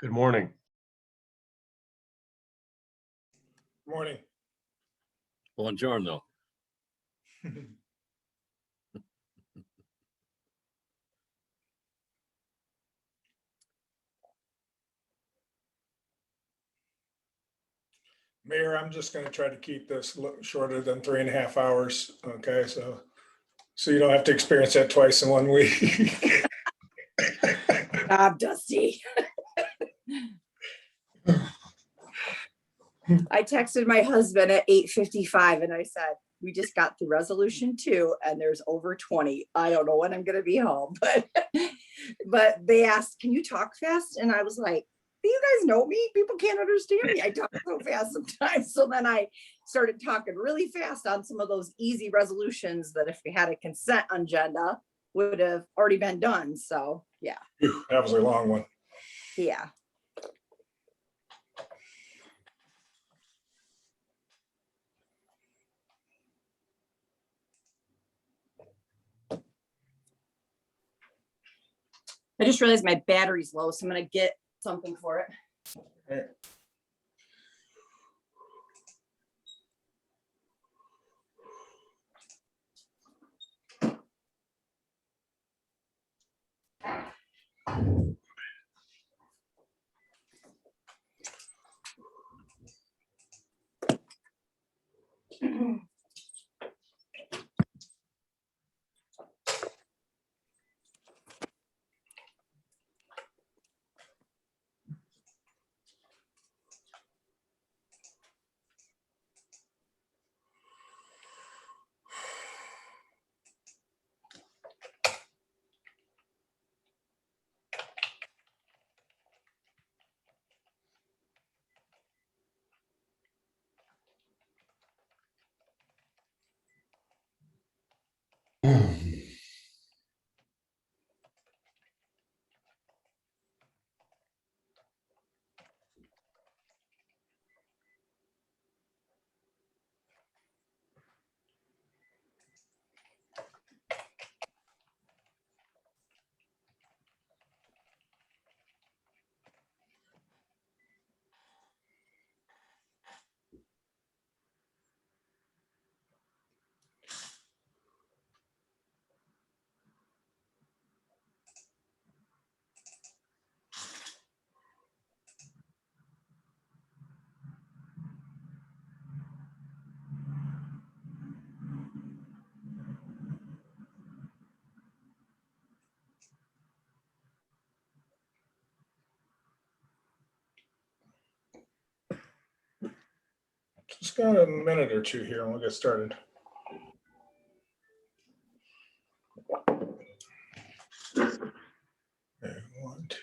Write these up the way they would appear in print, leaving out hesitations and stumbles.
Good morning. Morning. Buongiorno. Mayor, I'm just going to try to keep this shorter than 3.5 hours. Okay, so you don't have to experience that twice in 1 week. Dusty. I texted my husband at 8:55 and I said, we just got through resolution 2 and there's over 20. I don't know when I'm going to be home, but they asked, can you talk fast? And I was like, you guys know me. People can't understand me. I talk so fast sometimes. So then I started talking really fast on some of those easy resolutions that if we had a consent agenda would have already been done. So yeah. That was a long one. Yeah. I just realized my battery's low, so I'm gonna get something for it. Okay. Just got a minute or two here and we'll get started. Okay, 1, 2.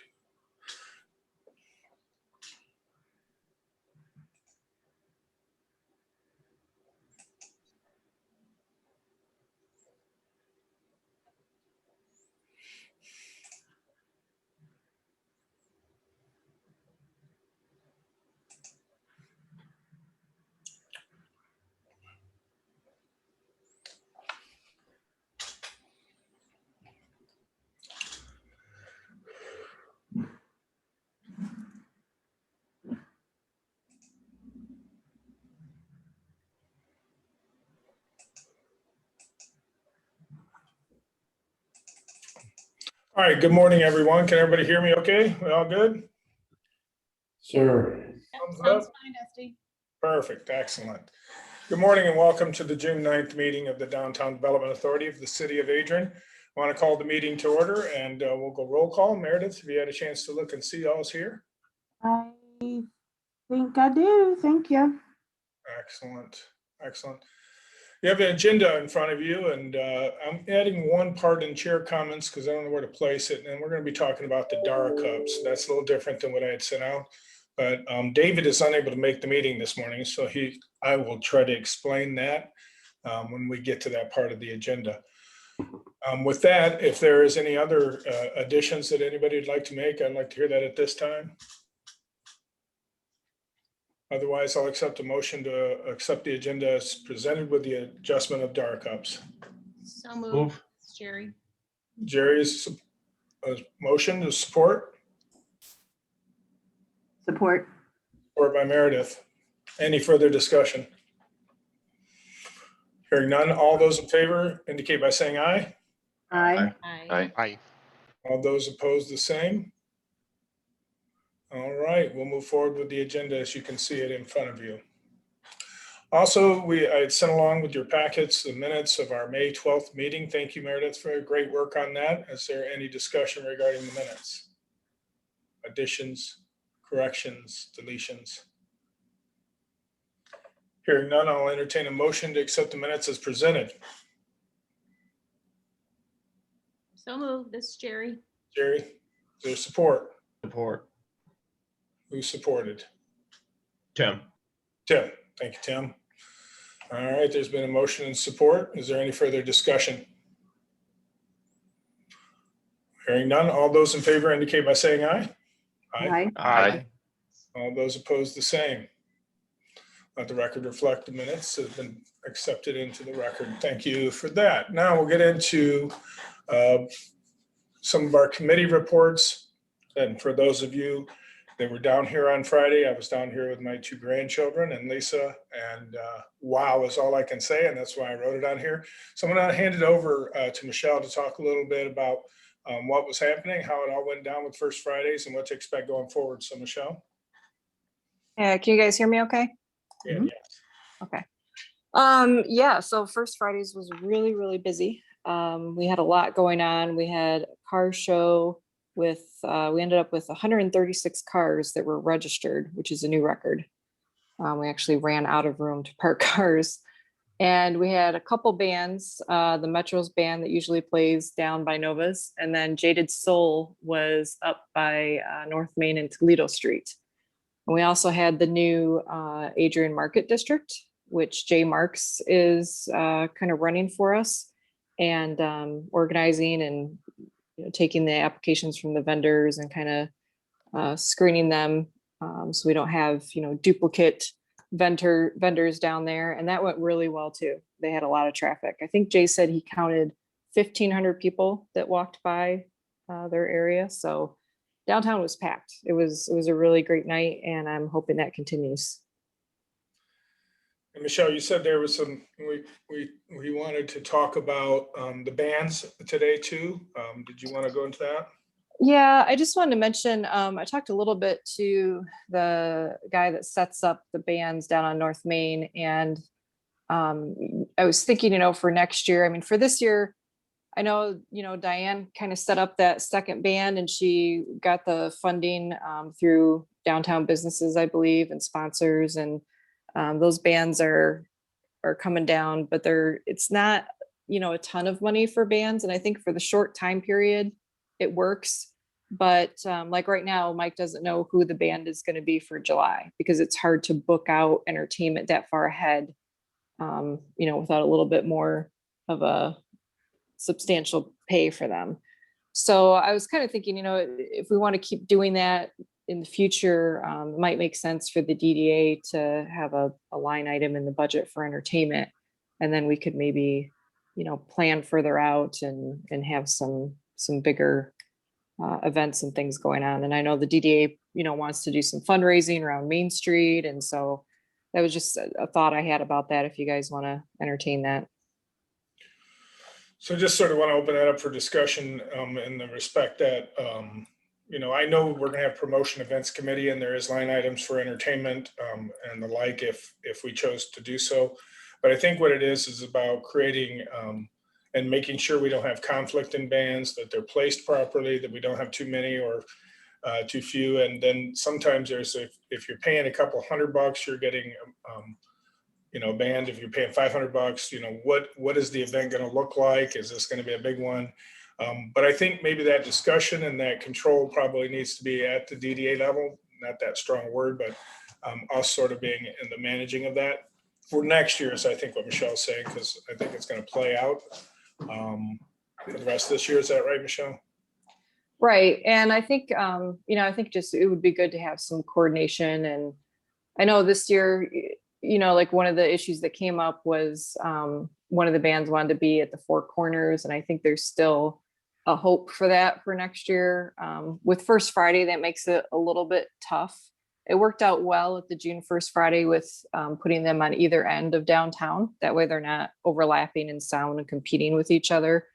All right, good morning, everyone. Can everybody hear me okay? We all good? Sure. Thumbs Sounds up? fine, Dusty. Perfect, excellent. Good morning and welcome to the June 9th meeting of the Downtown Development Authority of the City of Adrian. I want to call the meeting to order and we'll go roll call. Meredith, have you had a chance to look and see all's here? I think I do. Thank you. Excellent, excellent. You have an agenda in front of you and I'm adding one part in chair comments because I don't know where to place it. And we're going to be talking about the Dara Cups. That's a little different than what I had sent out. But David is unable to make the meeting this morning, so I will try to explain that when we get to that part of the agenda. With that, if there is any other additions that anybody would like to make, I'd like to hear that at this time. Otherwise, I'll accept a motion to accept the agenda as presented with the adjustment of Dara Cups. So moved. Move. Jerry. Jerry's motion to support. Support. Support by Meredith. Any further discussion? Hearing none, all those in favor indicate by saying aye. Aye. Aye. Aye. All those opposed, the same. All right, we'll move forward with the agenda as you can see it in front of you. Also, I had sent along with your packets the minutes of our May 12th meeting. Thank you, Meredith, for great work on that. Is there any discussion regarding the minutes? Additions, corrections, deletions? Hearing none, I'll entertain a motion to accept the minutes as presented. So moved. This is Jerry. Jerry, is there support? Support. Who supported? Tim. Tim. Thank you, Tim. All right, there's been a motion and support. Is there any further discussion? Hearing none, all those in favor indicate by saying aye. Aye. Aye. All those opposed, the same. Let the record reflect the minutes have been accepted into the record. Thank you for that. Now we'll get into some of our committee reports. And for those of you that were down here on Friday, I was down here with my two grandchildren and Lisa, and wow is all I can say, and that's why I wrote it on here. So I'm going to hand it over to Michelle to talk a little bit about what was happening, how it all went down with First Fridays, and what to expect going forward. So Michelle. Yeah, can you guys hear me okay? Yeah, Mhm. yes. Okay. Yeah, so First Fridays was really, really busy. We had a lot going on. We had a car show with, we ended up with 136 cars that were registered, which is a new record. We actually ran out of room to park cars. And we had a couple bands, the Metro's band that usually plays down by Nova's, and then Jaded Soul was up by North Main and Toledo Street. And we also had the new Adrian Market District, which Jay Marks is kind of running for us and organizing and taking the applications from the vendors and kind of screening them so we don't have duplicate vendors down there. And that went really well too. They had a lot of traffic. I think Jay said he counted 1,500 people that walked by their area. So downtown was packed. It was a really great night, and I'm hoping that continues. And Michelle, you said there was some, we wanted to talk about the bands today too. Did you want to go into that? Yeah, I just wanted to mention, I talked a little bit to the guy that sets up the bands down on North Main, and I was thinking, for next year, I mean, for this year, I know, Diane kind of set up that second band and she got the funding through downtown businesses, I believe, and sponsors. And those bands are coming down, but it's not, a ton of money for bands. And I think for the short time period, it works. But like right now, Mike doesn't know who the band is going to be for July because it's hard to book out entertainment that far ahead, without a little bit more of a substantial pay for them. So I was kind of thinking, if we want to keep doing that in the future, it might make sense for the DDA to have a line item in the budget for entertainment. And then we could maybe, plan further out and have some bigger events and things going on. And I know the DDA, wants to do some fundraising around Main Street. And so that was just a thought I had about that, if you guys want to entertain that. So just sort of want to open that up for discussion in the respect that, I know we're going to have promotion events committee and there is line items for entertainment and the like if we chose to do so. But I think what it is about creating and making sure we don't have conflict in bands, that they're placed properly, that we don't have too many or too few. And then sometimes there's, if you're paying a couple $100, you're getting, a band. If you're paying $500, what is the event going to look like? Is this going to be a big one? But I think maybe that discussion and that control probably needs to be at the DDA level, not that strong word, but us sort of being in the managing of that for next year is, I think, what Michelle's saying, because I think it's going to play out for the rest of this year. Is that right, Michelle? Right. And I think, I think just it would be good to have some coordination. And I know this year, like one of the issues that came up was one of the bands wanted to be at the Four Corners. And I think there's still a hope for that for next year. With First Friday, that makes it a little bit tough. It worked out well at the June 1st Friday with putting them on either end of downtown. That way they're not overlapping in sound and competing with each other.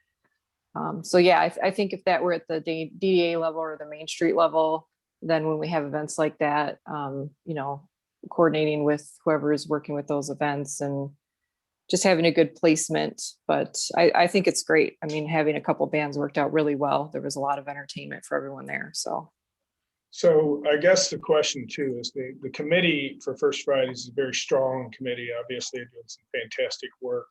So yeah, I think if that were at the DDA level or the Main Street level, then when we have events like that, coordinating with whoever is working with those events and just having a good placement. But I think it's great. I mean, having a couple bands worked out really well. There was a lot of entertainment for everyone there. So I guess the question too is the committee for First Fridays is a very strong committee. Obviously, they're doing some fantastic work.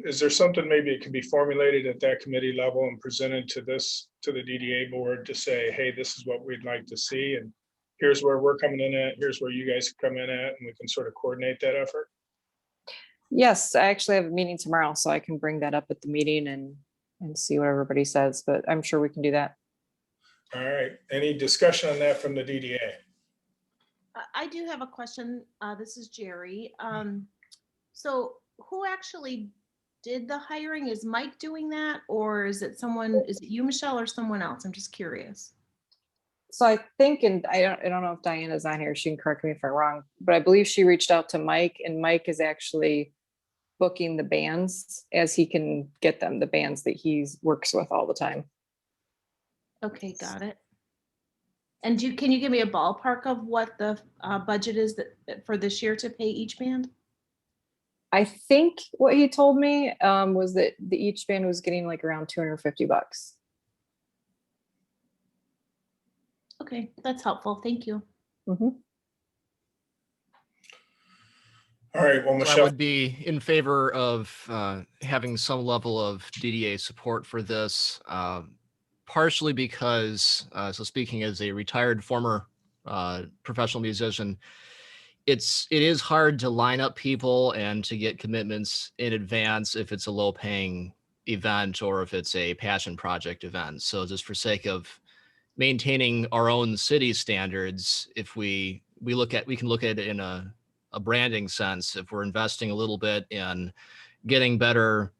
Is there something maybe it can be formulated at that committee level and presented to the DDA board to say, hey, this is what we'd like to see, and here's where we're coming in at, here's where you guys come in at, and we can sort of coordinate that effort? Yes, I actually have a meeting tomorrow, so I can bring that up at the meeting and see what everybody says, but I'm sure we can do that. All right. Any discussion on that from the DDA? I do have a question. This is Jerry. So who actually did the hiring? Is Mike doing that, or is it you, Michelle, or someone else? I'm just curious. So I think, and I don't know if Diana's on here, she can correct me if I'm wrong, but I believe she reached out to Mike, and Mike is actually booking the bands as he can get them, the bands that he works with all the time. Okay, got it. And can you give me a ballpark of what the budget is for this year to pay each band? I think what he told me was that each band was getting like around $250. Okay, that's helpful. Thank you. Mm-hmm. All right. Well, So Michelle. I would be in favor of having some level of DDA support for this, partially because, so speaking as a retired former professional musician, it is hard to line up people and to get commitments in advance if it's a low paying event or if it's a passion project event. So just for sake of maintaining our own city standards, if we can look at it in a branding sense. If we're investing a little bit in getting better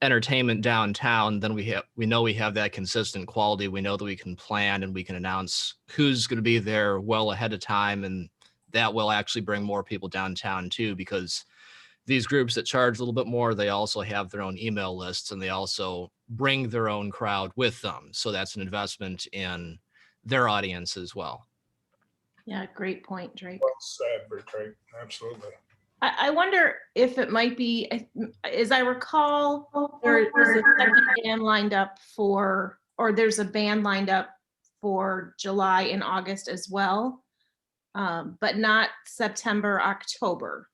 entertainment downtown, then we know we have that consistent quality. We know that we can plan and we can announce who's going to be there well ahead of time, and that will actually bring more people downtown too, because these groups that charge a little bit more, they also have their own email lists and they also bring their own crowd with them. So that's an investment in their audience as well. Yeah, great point, Drake. Well said, Drake. Absolutely. I wonder if it might be, as I recall, there's a second band lined up or there's a band lined up for July and August as well, but not September, October.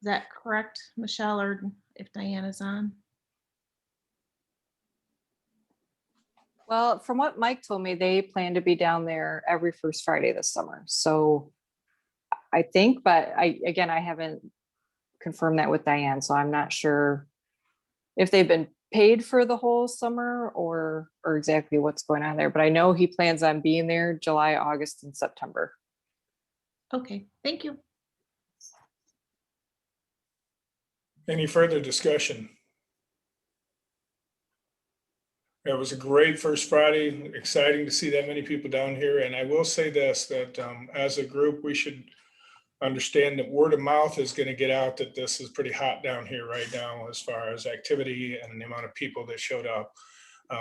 Is that correct, Michelle, or if Diana's on? Well, from what Mike told me, they plan to be down there every first Friday this summer. So I think, but I haven't confirmed that with Diane, so I'm not sure if they've been paid for the whole summer or exactly what's going on there. But I know he plans on being there July, August, and September. Okay, thank you. Any further discussion? It was a great first Friday. Exciting to see that many people down here. And I will say this, that as a group, we should understand that word of mouth is going to get out that this is pretty hot down here right now as far as activity and the amount of people that showed up.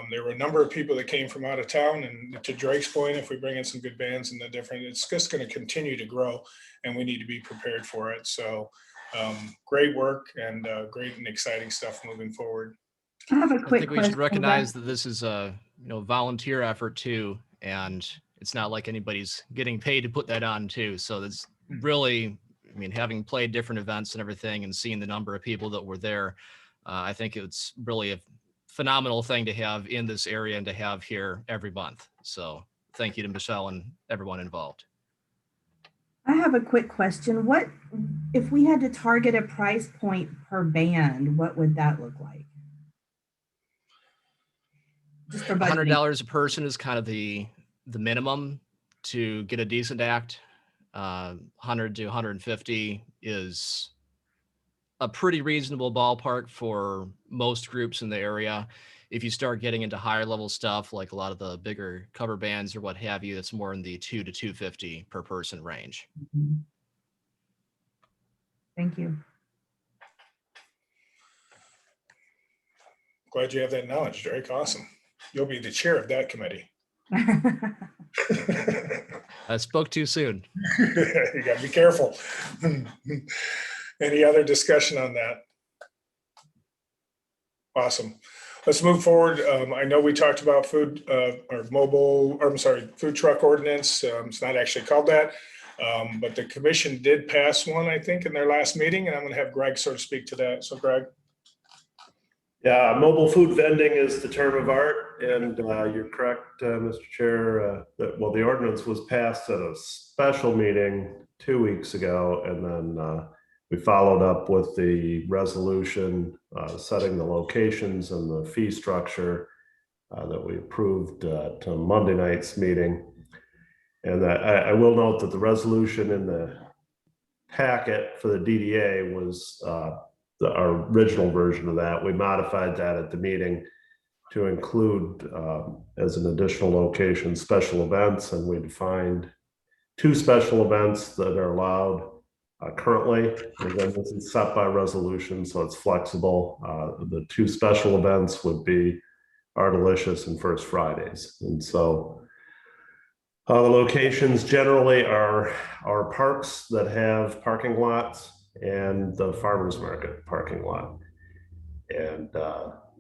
There were a number of people that came from out of town, and to Drake's point, if we bring in some good bands and it's just going to continue to grow, and we need to be prepared for it. So Great work and great and exciting stuff moving forward. I have a I quick think we question. should recognize that this is a volunteer effort too, and it's not like anybody's getting paid to put that on too. So that's really, I mean, having played different events and everything and seeing the number of people that were there, I think it's really a phenomenal thing to have in this area and to have here every month. So thank you to Michelle and everyone involved. I have a quick question. What, if we had to target a price point per band, what would that look like? Just for budgeting. $100 a person is kind of the minimum to get a decent act. 100 to 150 is a pretty reasonable ballpark for most groups in the area. If you start getting into higher level stuff, like a lot of the bigger cover bands or what have you, that's more in the 2 to 250 per person range. Thank you. Glad you have that knowledge, Drake. Awesome. You'll be the chair of that committee. I spoke too soon. You gotta be careful. Any other discussion on that? Awesome. Let's move forward. I know we talked about food food truck ordinance. It's not actually called that. But the commission did pass one, I think, in their last meeting, and I'm gonna have Greg sort of speak to that. So Greg. Yeah, mobile food vending is the term of art, and you're correct, Mr. Chair. The ordinance was passed at a special meeting 2 weeks ago, and then we followed up with the resolution setting the locations and the fee structure that we approved to Monday night's meeting. And I will note that the resolution in the packet for the DDA was our original version of that. We modified that at the meeting to include as an additional location special events, and we defined 2 special events that are allowed currently. Again, this is set by resolution, so it's flexible. The 2 special events would be Our Delicious and First Fridays, and so the locations generally are parks that have parking lots and the farmers market parking lot. And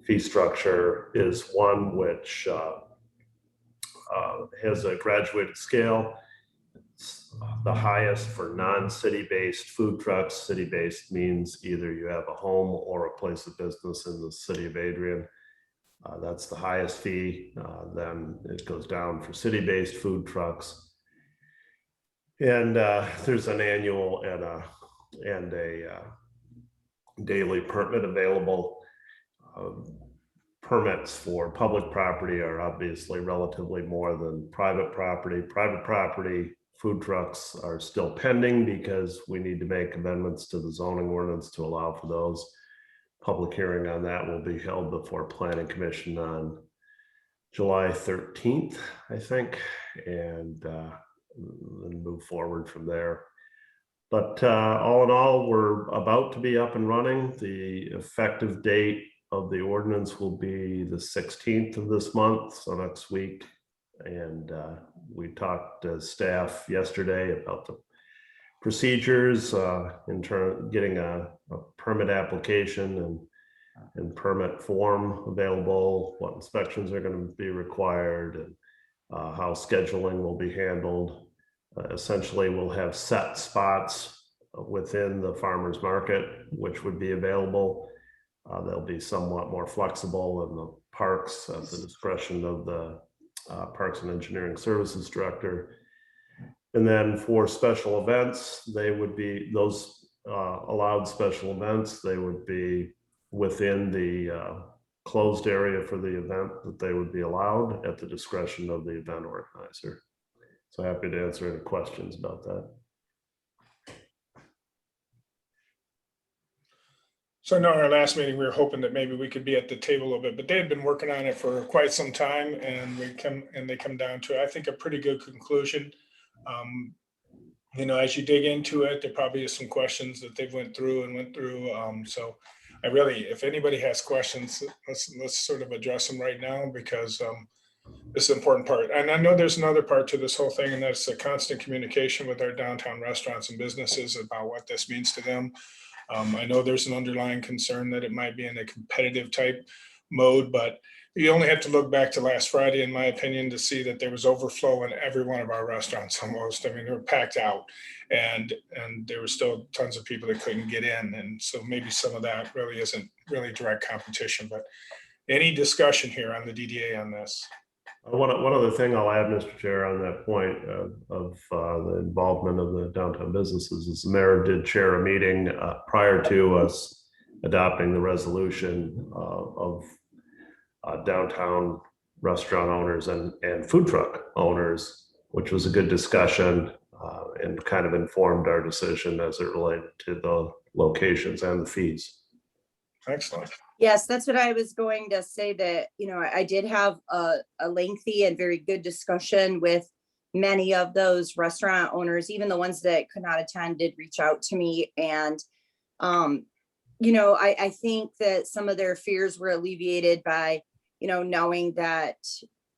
fee structure is one which has a graduated scale. It's the highest for non-city-based food trucks. City-based means either you have a home or a place of business in the city of Adrian. That's the highest fee. Then it goes down for city-based food trucks. And there's an annual and a daily permit available. Permits for public property are obviously relatively more than private property. Private property food trucks are still pending because we need to make amendments to the zoning ordinance to allow for those. Public hearing on that will be held before Planning Commission on July 13th, I think, and then move forward from there. But all in all, we're about to be up and running. The effective date of the ordinance will be the 16th of this month, so next week. And we talked to staff yesterday about the procedures in terms of getting a permit application and permit form available, what inspections are going to be required, and how scheduling will be handled. Essentially, we'll have set spots within the farmers market, which would be available. They'll be somewhat more flexible in the parks at the discretion of the Parks and Engineering Services Director. And then for special events, they would be those allowed special events. They would be within the closed area for the event that they would be allowed at the discretion of the event organizer. So happy to answer any questions about that. So I know in our last meeting, we were hoping that maybe we could be at the table a little bit, but they had been working on it for quite some time, and they come down to, I think, a pretty good conclusion. As you dig into it, there probably is some questions that they've went through. So I really, if anybody has questions, let's sort of address them right now, because this is an important part. And I know there's another part to this whole thing, and that's the constant communication with our downtown restaurants and businesses about what this means to them. I know there's an underlying concern that it might be in a competitive type mode, but you only have to look back to last Friday, in my opinion, to see that there was overflow in every one of our restaurants almost. I mean, they were packed out, and there were still tons of people that couldn't get in. And so maybe some of that really isn't really direct competition, but any discussion here on the DDA on this? One other thing I'll add, Mr. Chair, on that point of the involvement of the downtown businesses is the mayor did chair a meeting prior to us adopting the resolution of downtown restaurant owners and food truck owners, which was a good discussion and kind of informed our decision as it related to the locations and the fees. Excellent. Yes, that's what I was going to say, that, you know, I did have a lengthy and very good discussion with many of those restaurant owners. Even the ones that could not attend did reach out to me. And, you know, I think that some of their fears were alleviated by, you know, knowing that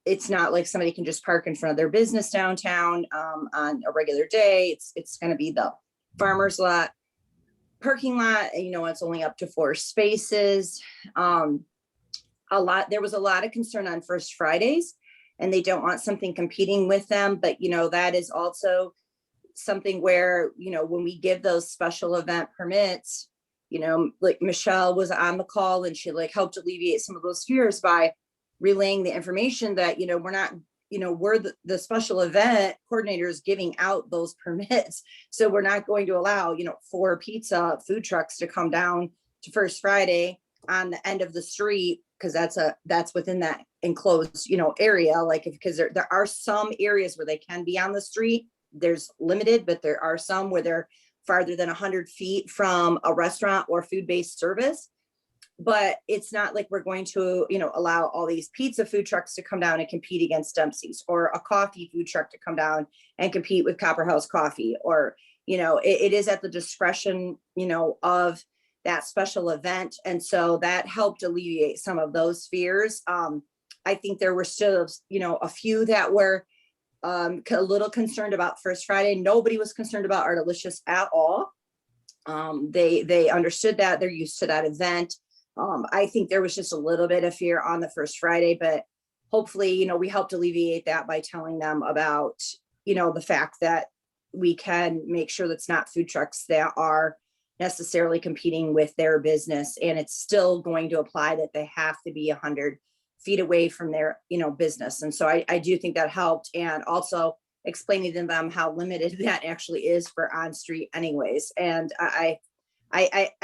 it's not like somebody can just park in front of their business downtown on a regular day. It's going to be the farmer's lot parking lot. You know, it's only up to 4 spaces. There was a lot of concern on First Fridays, and they don't want something competing with them. But, you know, that is also something where, you know, when we give those special event permits, you know, like Michelle was on the call and she like helped alleviate some of those fears by relaying the information that, you know, we're not, you know, we're the special event coordinators giving out those permits. So we're not going to allow, you know, 4 pizza food trucks to come down to First Friday on the end of the street, because that's within that enclosed, you know, area. Like, because there are some areas where they can be on the street. There's limited, but there are some where they're farther than 100 feet from a restaurant or food-based service. But it's not like we're going to, you know, allow all these pizza food trucks to come down and compete against Dempsey's, or a coffee food truck to come down and compete with Copperhouse Coffee, or, you know, it is at the discretion, you know, of that special event. And so that helped alleviate some of those fears. I think there were still, you know, a few that were a little concerned about First Friday. Nobody was concerned about Our Delicious at all. They understood that, they're used to that event. I think there was just a little bit of fear on the First Friday, but hopefully, you know, we helped alleviate that by telling them about, you know, the fact that we can make sure that's not food trucks that are necessarily competing with their business. And it's still going to apply that they have to be 100 feet away from their, you know, business. And so I do think that helped. And also explaining to them how limited that actually is for on-street anyways. And I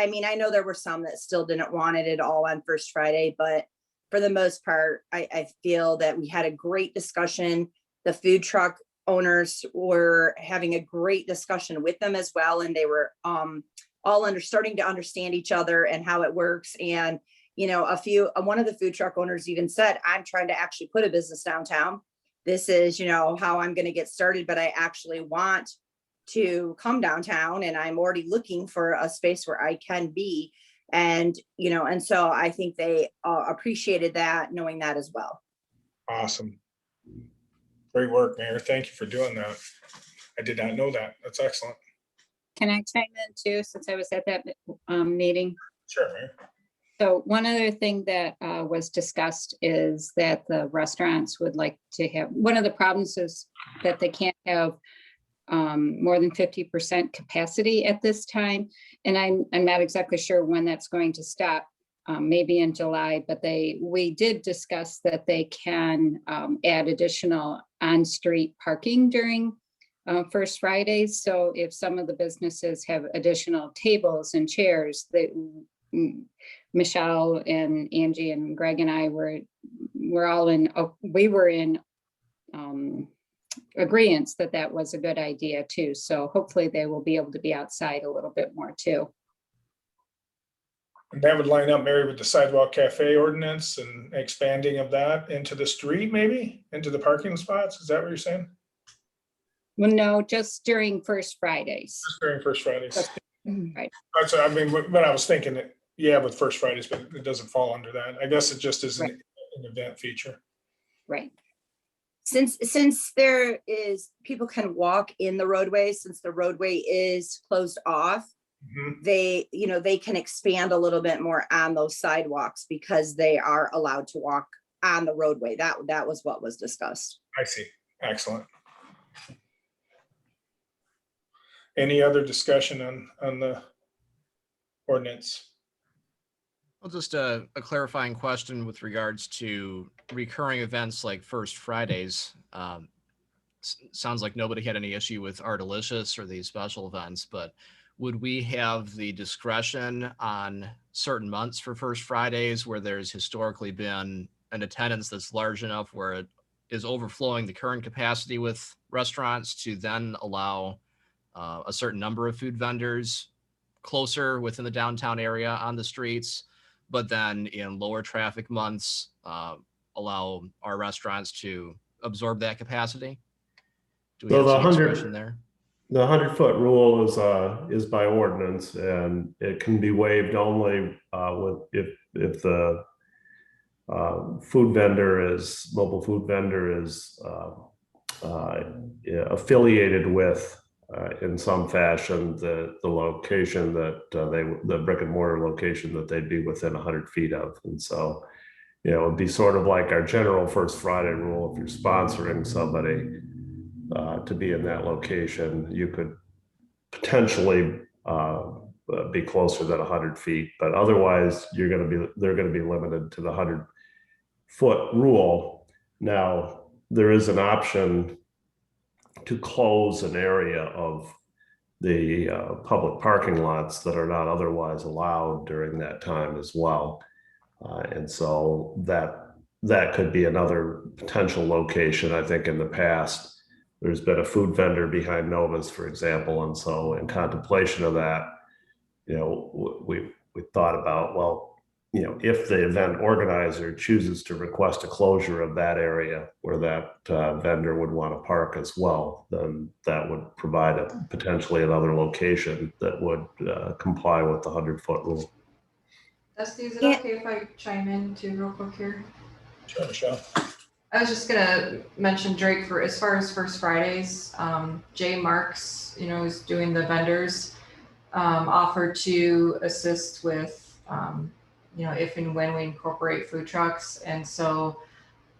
mean, I know there were some that still didn't want it at all on First Friday, but for the most part, I feel that we had a great discussion. The food truck owners were having a great discussion with them as well. And they were all starting to understand each other and how it works. And, you know, one of the food truck owners even said, I'm trying to actually put a business downtown. This is, you know, how I'm going to get started, but I actually want to come downtown, and I'm already looking for a space where I can be. And, you know, and so I think they appreciated that, knowing that as well. Awesome. Great work, Mayor. Thank you for doing that. I did not know that. That's excellent. Can I chime in too, since I was at that meeting? Sure, Mayor. So one other thing that was discussed is that the restaurants would like to have, one of the problems is that they can't have more than 50% capacity at this time. And I'm not exactly sure when that's going to stop, maybe in July, but we did discuss that they can add additional on-street parking during First Fridays. So if some of the businesses have additional tables and chairs, Michelle and Angie and Greg and I we were in agreement that was a good idea too. So hopefully they will be able to be outside a little bit more too. And that would line up, Mary, with the sidewalk cafe ordinance and expanding of that into the street, maybe into the parking spots. Is that what you're saying? Well, no, just during First Fridays. Just during First Fridays. Right. That's, I mean, when I was thinking that, yeah, with First Fridays, but it doesn't fall under that. I guess it just is an event feature. Right. Since there is, people can walk in the roadway, since the roadway is closed off, Mhm. they can expand a little bit more on those sidewalks because they are allowed to walk on the roadway. That was what was discussed. I see. Excellent. Any other discussion on the ordinance? Well, just a clarifying question with regards to recurring events like First Fridays. Sounds like nobody had any issue with Artalicious or these special events, but would we have the discretion on certain months for First Fridays where there's historically been an attendance that's large enough where it is overflowing the current capacity with restaurants to then allow a certain number of food vendors closer within the downtown area on the streets, but then in lower traffic months, allow our restaurants to absorb that capacity? Do we So have the some 100 discretion there? The 100-foot rule is by ordinance, and it can be waived only if the mobile food vendor is affiliated with in some fashion the location that the brick and mortar location that they'd be within 100 feet of. And so, it'd be sort of like our general First Friday rule. If you're sponsoring somebody to be in that location, you could potentially be closer than 100 feet, but otherwise they're going to be limited to the 100-foot rule. Now, there is an option to close an area of the public parking lots that are not otherwise allowed during that time as well. And so that could be another potential location. I think in the past, there's been a food vendor behind Nova's, for example. And so in contemplation of that, we thought about, well, if the event organizer chooses to request a closure of that area where that vendor would want to park as well, then that would provide potentially another location that would comply with the 100-foot rule. Dusty, is it Yeah. okay if I chime in too real quick here? Sure, Michelle. I was just gonna mention Drake for as far as First Fridays, Jay Marks, who's doing the vendors, offered to assist with, if and when we incorporate food trucks. And so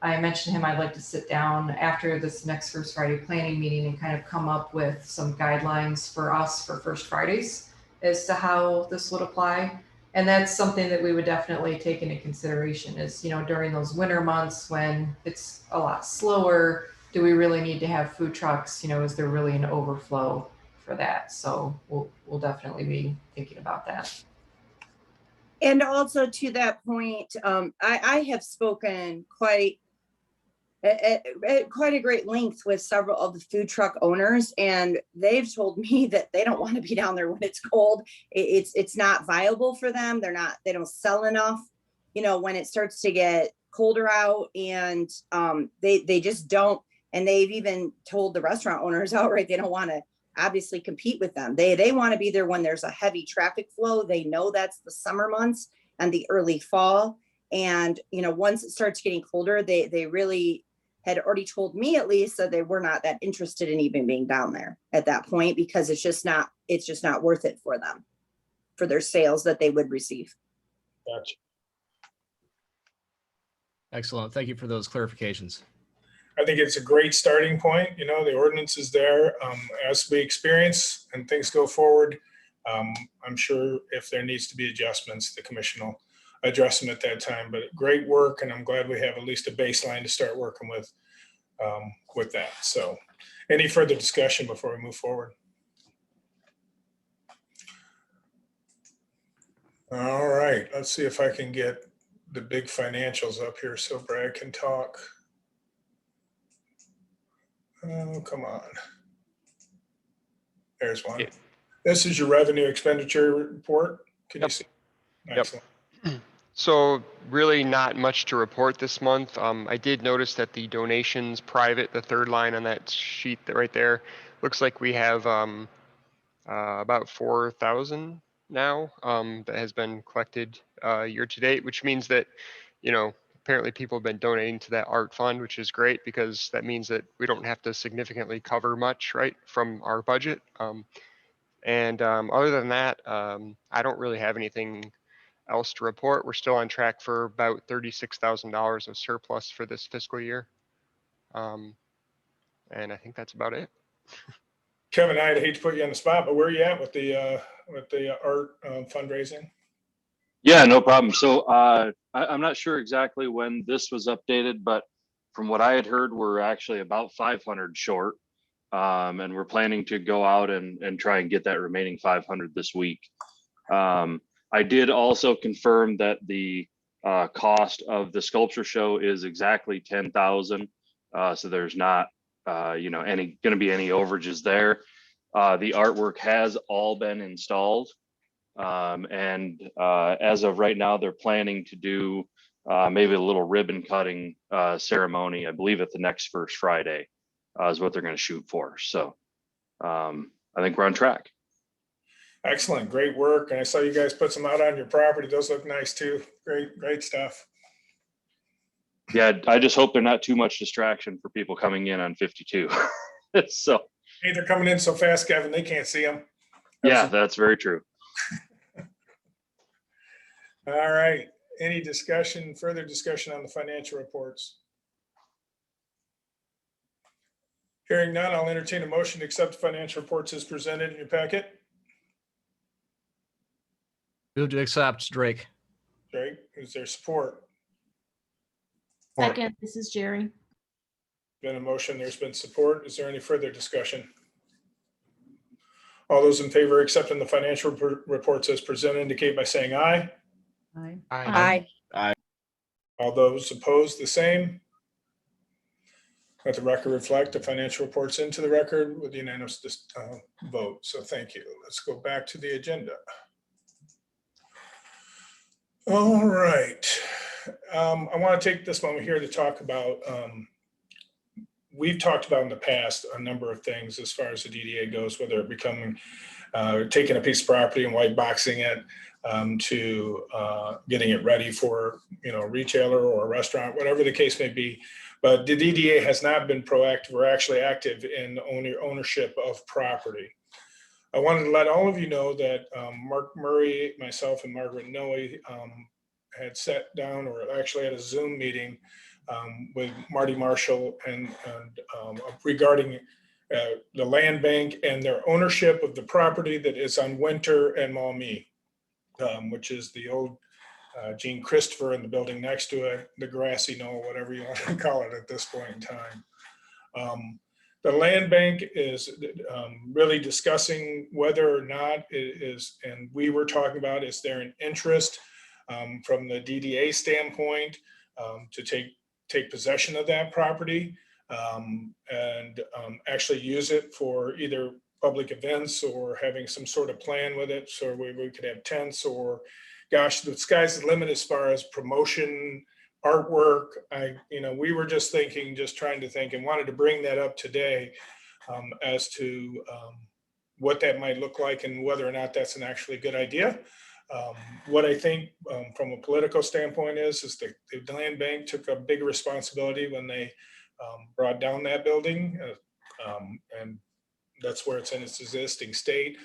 I mentioned to him I'd like to sit down after this next First Friday planning meeting and kind of come up with some guidelines for us for First Fridays as to how this would apply. And that's something that we would definitely take into consideration is, during those winter months when it's a lot slower, do we really need to have food trucks? Is there really an overflow for that? So we'll definitely be thinking about that. And also to that point, I have spoken at quite a great length with several of the food truck owners, and they've told me that they don't want to be down there when it's cold. It's not viable for them. They don't sell enough, when it starts to get colder out, and they just don't. And they've even told the restaurant owners outright they don't want to obviously compete with them. They want to be there when there's a heavy traffic flow. They know that's the summer months and the early fall. And, once it starts getting colder, they really had already told me at least that they were not that interested in even being down there at that point, because it's just not worth it for them, for their sales that they would receive. Gotcha. Excellent. Thank you for those clarifications. I think it's a great starting point. The ordinance is there. As we experience and things go forward, I'm sure if there needs to be adjustments, the commission will address them at that time. But great work, and I'm glad we have at least a baseline to start working with that. So, any further discussion before we move forward? All right, let's see if I can get the big financials up here so Brad can talk. Oh, come on. There's one. Yeah. This is your revenue expenditure report. Can you see? Excellent. So really not much to report this month. I did notice that the donations private, the third line on that sheet right there, looks like we have about 4,000 now that has been collected year to date, which means that, apparently people have been donating to that art fund, which is great because that means that we don't have to significantly cover much, right, from our budget. And other than that, I don't really have anything else to report. We're still on track for about $36,000 of surplus for this fiscal year. And I think that's about it. Kevin, I'd hate to put you on the spot, but where are you at with the art fundraising? Yeah, no problem. So I'm not sure exactly when this was updated, but from what I had heard, we're actually about 500 short. And we're planning to go out and try and get that remaining 500 this week. I did also confirm that the cost of the sculpture show is exactly 10,000. So there's not, going to be any overages there. The artwork has all been installed. And as of right now, they're planning to do maybe a little ribbon cutting ceremony, I believe at the next First Friday is what they're going to shoot for. So I think we're on track. Excellent, great work. And I saw you guys put some out on your property. Those look nice too. Great stuff. Yeah, I just hope they're not too much distraction for people coming in on 52. So Hey, they're coming in so fast, Kevin, they can't see them. Yeah, that's very true. All right. Any further discussion on the financial reports? Hearing none, I'll entertain a motion to accept the financial reports as presented in your packet. Move to accept, Drake. Drake, is there support? Second, this is Jerry. Been a motion, there's been support. Is there any further discussion? All those in favor of accepting the financial reports as presented indicate by saying aye. Aye. Aye. All those opposed, the same. Let the record reflect the financial reports into the record with unanimous vote. So thank you. Let's go back to the agenda. All right. I want to take this moment here to talk about, we've talked about in the past a number of things as far as the DDA goes, whether it becoming, taking a piece of property and white boxing it, to getting it ready for, a retailer or a restaurant, whatever the case may be. But the DDA has not been proactive or actually active in ownership of property. I wanted to let all of you know that Mark Murray, myself, and Margaret Noe had sat down, or actually had a Zoom meeting with Marty Marshall and regarding the land bank and their ownership of the property that is on Winter and Maumee, which is the old Gene Christopher in the building next to it, the grassy knoll, whatever you want to call it at this point in time. The land bank is really discussing whether or not it is, and we were talking about, is there an interest from the DDA standpoint to take possession of that property and actually use it for either public events or having some sort of plan with it. So we could have tents, or gosh, the sky's the limit as far as promotion, artwork. We were just trying to think and wanted to bring that up today as to what that might look like and whether or not that's an actually good idea. What I think from a political standpoint is that the land bank took a big responsibility when they brought down that building, and that's where it's in its existing state.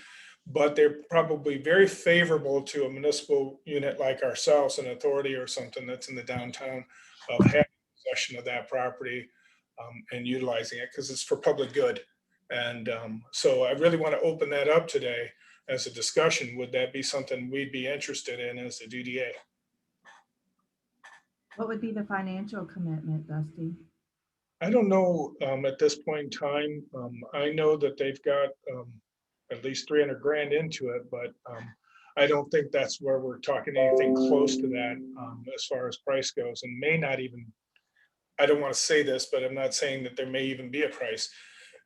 But they're probably very favorable to a municipal unit like ourselves, an authority or something that's in the downtown, of having possession of that property and utilizing it because it's for public good. And so I really want to open that up today as a discussion. Would that be something we'd be interested in as a DDA? What would be the financial commitment, Dusty? I don't know at this point in time. I know that they've got at least 300 grand into it, but I don't think that's where we're talking anything close to that as far as price goes, and may not even, I don't want to say this, but I'm not saying that there may even be a price.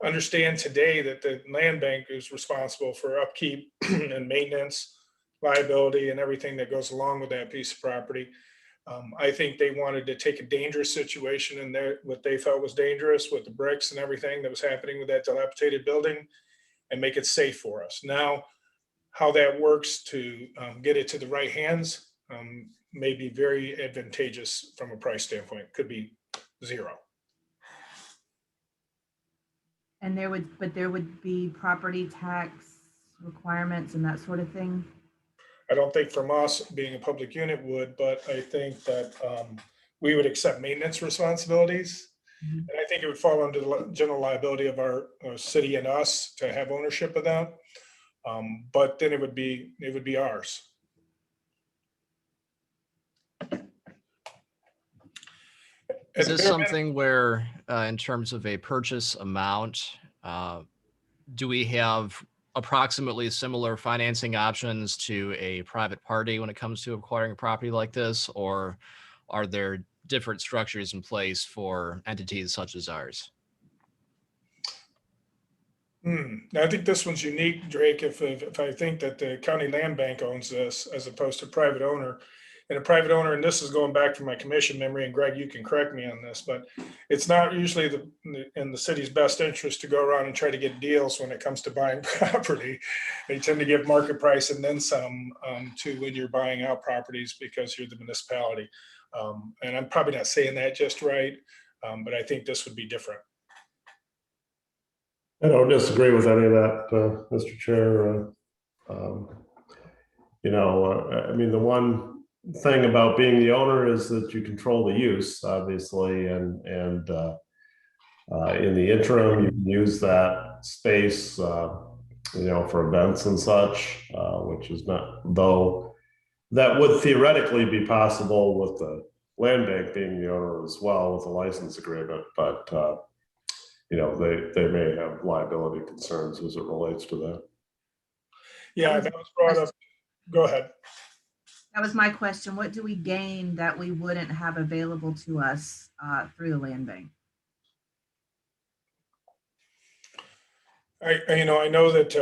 Understand today that the land bank is responsible for upkeep and maintenance, liability, and everything that goes along with that piece of property. I think they wanted to take a dangerous situation in there, what they felt was dangerous with the bricks and everything that was happening with that dilapidated building, and make it safe for us. Now, how that works to get it to the right hands may be very advantageous from a price standpoint. Could be zero. And there would be property tax requirements and that sort of thing? I don't think from us being a public unit would, but I think that we would accept maintenance responsibilities. Mhm. And I think it would fall under the general liability of our city and us to have ownership of that. But then it would be ours. Is At the this bare minimum- something where, in terms of a purchase amount, do we have approximately similar financing options to a private party when it comes to acquiring a property like this? Or are there different structures in place for entities such as ours? I think this one's unique, Drake, if I think that the county land bank owns this as opposed to private owner. And a private owner, and this is going back from my commission memory, and Greg, you can correct me on this, but it's not usually in the city's best interest to go around and try to get deals when it comes to buying property. They tend to give market price and then some to when you're buying out properties because you're the municipality. And I'm probably not saying that just right, but I think this would be different. I don't disagree with any of that, Mr. Chair. I mean, the one thing about being the owner is that you control the use, obviously, and in the interim, you can use that space, for events and such, which is not, though that would theoretically be possible with the land bank being the owner as well with a license agreement, but they may have liability concerns as it relates to that. Yeah, that was brought up. Go ahead. That was my question. What do we gain that we wouldn't have available to us through the land bank? I know that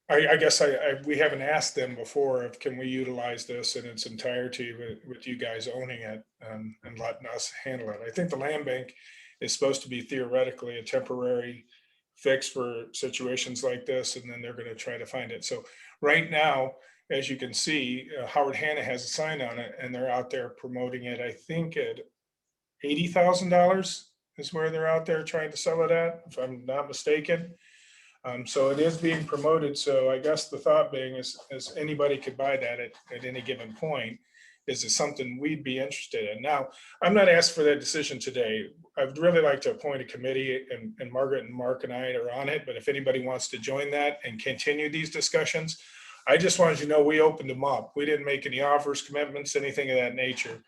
I guess we haven't asked them before if can we utilize this in its entirety with you guys owning it and letting us handle it. I think the land bank is supposed to be theoretically a temporary fix for situations like this, and then they're going to try to find it. So right now, as you can see, Howard Hanna has a sign on it, and they're out there promoting it. I think at $80,000 is where they're out there trying to sell it at, if I'm not mistaken. So it is being promoted. So I guess the thought being is anybody could buy that at any given point. Is it something we'd be interested in? Now, I'm not asked for that decision today. I'd really like to appoint a committee, and Margaret and Mark and I are on it. But if anybody wants to join that and continue these discussions, I just wanted you to know we opened them up. We didn't make any offers, commitments, anything of that nature.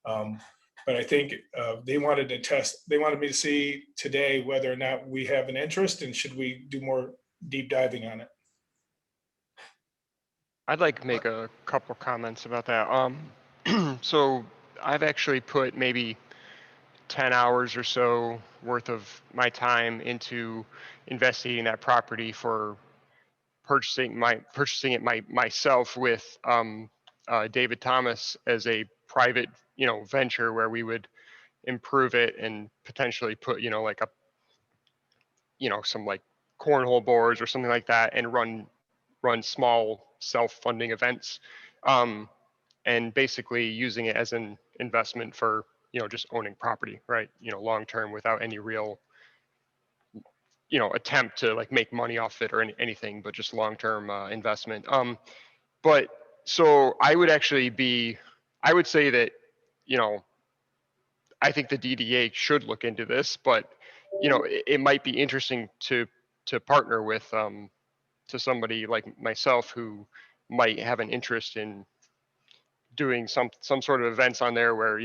But I think they wanted to test, they wanted me to see today whether or not we have an interest and should we do more deep diving on it. I'd like to make a couple comments about that. So I've actually put maybe 10 hours or so worth of my time into investigating that property for purchasing it myself with David Thomas as a private, venture where we would improve it and potentially put, like some like cornhole boards or something like that and run small self-funding events. And basically using it as an investment for, just owning property, right? Long term without any real, attempt to like make money off it or anything, but just long term investment. But so I would say that, I think the DDA should look into this, but it might be interesting to partner with to somebody like myself who might have an interest in doing some sort of events on there where,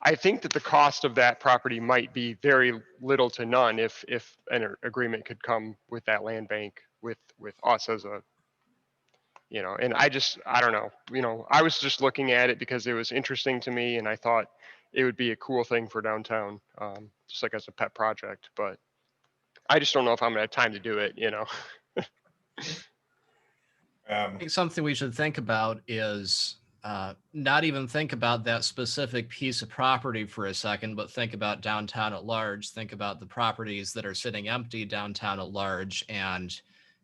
I think that the cost of that property might be very little to none if an agreement could come with that land bank with us as a, and I don't know, I was just looking at it because it was interesting to me and I thought it would be a cool thing for downtown, just like as a pet project, but I just don't know if I'm gonna have time to do it, I think something we should think about is not even think about that specific piece of property for a second, but think about downtown at large. Think about the properties that are sitting empty downtown at large. And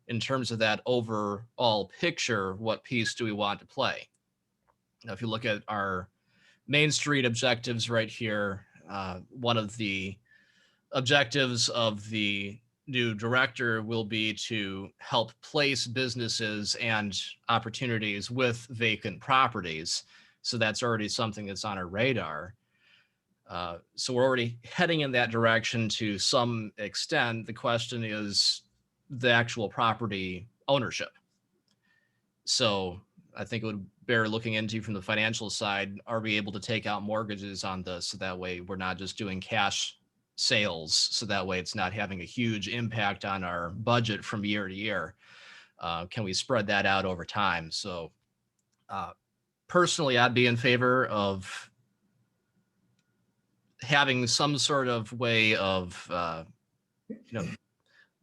in terms of that overall picture, what piece do we want to play? Now, if you look at our Main Street objectives right here, one of the objectives of the new director will be to help place businesses and opportunities with vacant properties. So that's already something that's on our radar. So we're already heading in that direction to some extent. The question is the actual property ownership. So I think it would bear looking into from the financial side. Are we able to take out mortgages on this? So that way we're not just doing cash sales. So that way it's not having a huge impact on our budget from year to year. Can we spread that out over time? So personally, I'd be in favor of having some sort of way of,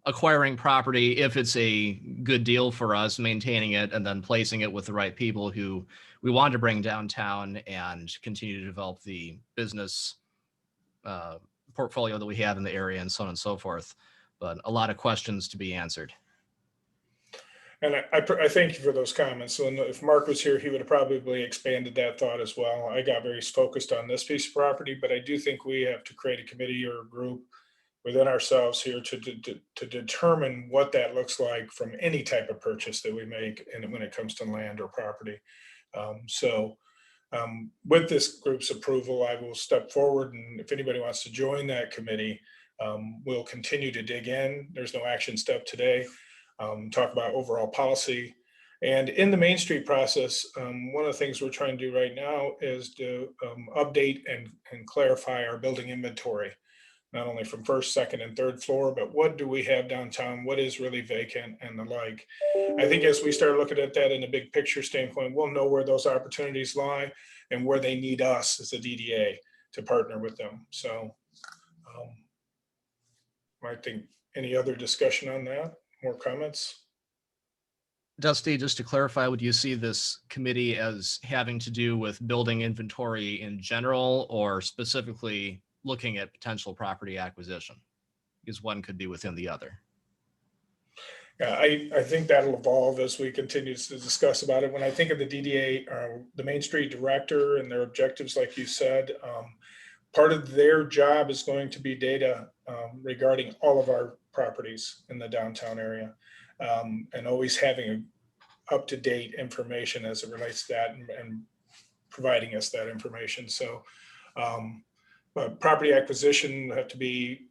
acquiring property if it's a good deal for us, maintaining it, and then placing it with the right people who we want to bring downtown and continue to develop the business portfolio that we have in the area and so on and so forth. But a lot of questions to be answered. And I thank you for those comments. So if Mark was here, he would have probably expanded that thought as well. I got very focused on this piece of property, but I do think we have to create a committee or a group within ourselves here to determine what that looks like from any type of purchase that we make, and when it comes to land or property. With this group's approval, I will step forward, and if anybody wants to join that committee, we'll continue to dig in. There's no action step today. Talk about overall policy. And in the Main Street process, one of the things we're trying to do right now is to update and clarify our building inventory, not only from first, second, and third floor, but what do we have downtown, what is really vacant, and the like. I think as we start looking at that in a big picture standpoint, we'll know where those opportunities lie and where they need us as a DDA to partner with them. So I think any other discussion on that? More comments? Dusty, just to clarify, would you see this committee as having to do with building inventory in general, or specifically looking at potential property acquisition? Because one could be within the other. Yeah, I think that'll evolve as we continue to discuss about it. When I think of the DDA, the Main Street director and their objectives, like you said, part of their job is going to be data regarding all of our properties in the downtown area, and always having up-to-date information as it relates to that, and providing us that information. So but property acquisition have to be,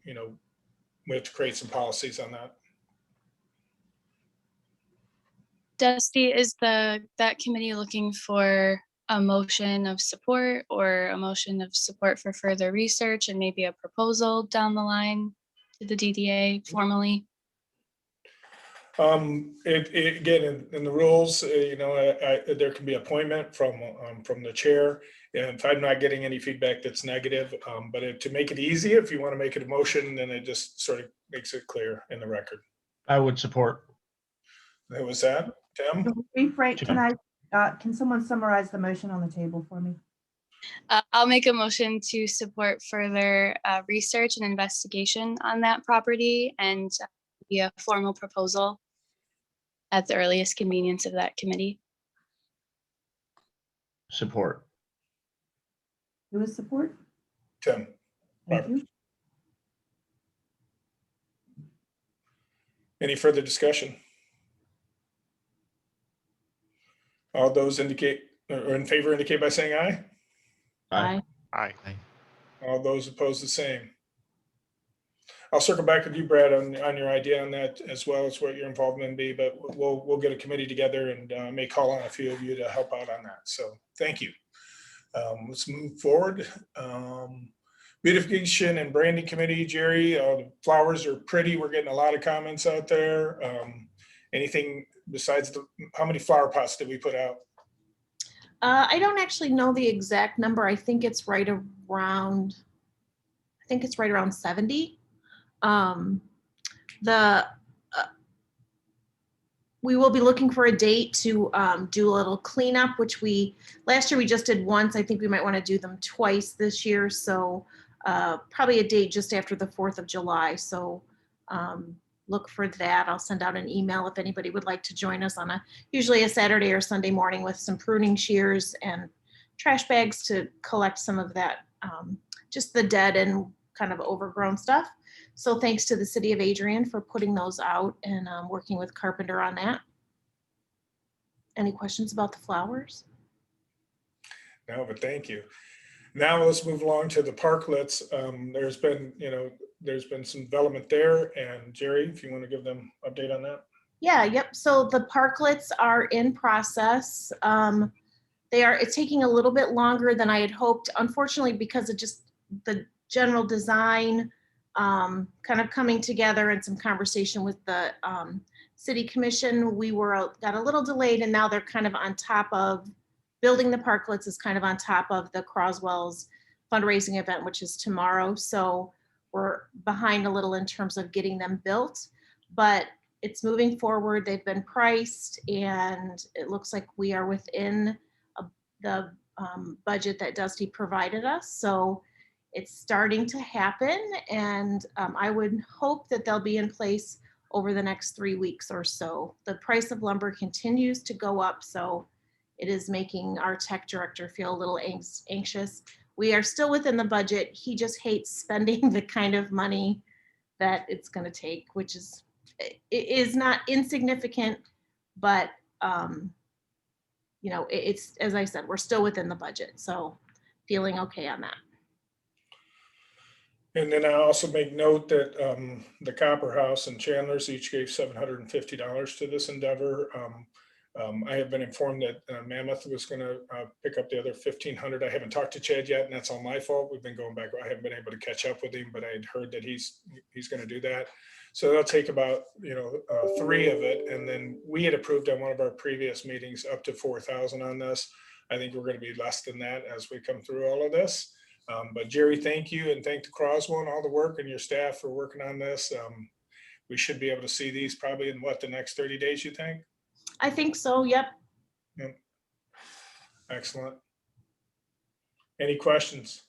we have to create some policies on that. Dusty, is that committee looking for a motion of support or a motion of support for further research and maybe a proposal down the line to the DDA formally? Again, in the rules, there can be appointment from the chair. And if I'm not getting any feedback that's negative, but to make it easy, if you want to make it a motion, then it just sort of makes it clear in the record. I would support. That was that, Tim? Can someone summarize the motion on the table for me? I'll make a motion to support further research and investigation on that property and be a formal proposal at the earliest convenience of that committee. Support. Who is support? Tim. Thank you. Any further discussion? All those indicate, or in favor indicate by saying aye. Aye. Aye. All those opposed, the same. I'll circle back with you, Brad, on your idea on that, as well as what your involvement be, but we'll get a committee together and may call on a few of you to help out on that. So thank you. Let's move forward. Beautification and branding committee, Jerry, the flowers are pretty. We're getting a lot of comments out there. Anything besides how many flower pots did we put out? I don't actually know the exact number. I think it's right around 70. We will be looking for a date to do a little cleanup, which last year we just did once. I think we might want to do them twice this year. So probably a date just after the 4th of July. So look for that. I'll send out an email if anybody would like to join us on usually a Saturday or Sunday morning with some pruning shears and trash bags to collect some of that, just the dead and kind of overgrown stuff. So thanks to the city of Adrian for putting those out and working with Carpenter on that. Any questions about the flowers? No, but thank you. Now let's move along to the parklets. There's been some development there, and Jerry, if you want to give them update on that. Yeah, yep. So the parklets are in process. It's taking a little bit longer than I had hoped, unfortunately, because of just the general design kind of coming together and some conversation with the city commission. We got a little delayed, and now they're kind of on top of building the parklets is kind of on top of the Croswell's fundraising event, which is tomorrow. So we're behind a little in terms of getting them built, but it's moving forward. They've been priced, and it looks like we are within the budget that Dusty provided us. So it's starting to happen, and I would hope that they'll be in place over the next 3 weeks or so. The price of lumber continues to go up, so it is making our tech director feel a little anxious. We are still within the budget. He just hates spending the kind of money that it's going to take, which is, it is not insignificant, but it's, as I said, we're still within the budget, so feeling okay on that. And then I also make note that the Copper House and Chandler's each gave $750 to this endeavor. I have been informed that Mammoth was going to pick up the other $1,500. I haven't talked to Chad yet, and that's all my fault. We've been going back. I haven't been able to catch up with him, but I had heard that he's going to do that. So they'll take about 3 of it, and then we had approved on one of our previous meetings up to 4,000 on this. I think we're going to be less than that as we come through all of this. But Jerry, thank you, and thank the Croswell and all the work and your staff for working on this. We should be able to see these probably in the next 30 days, you think? I think so, yep. Yep. Excellent. Any questions?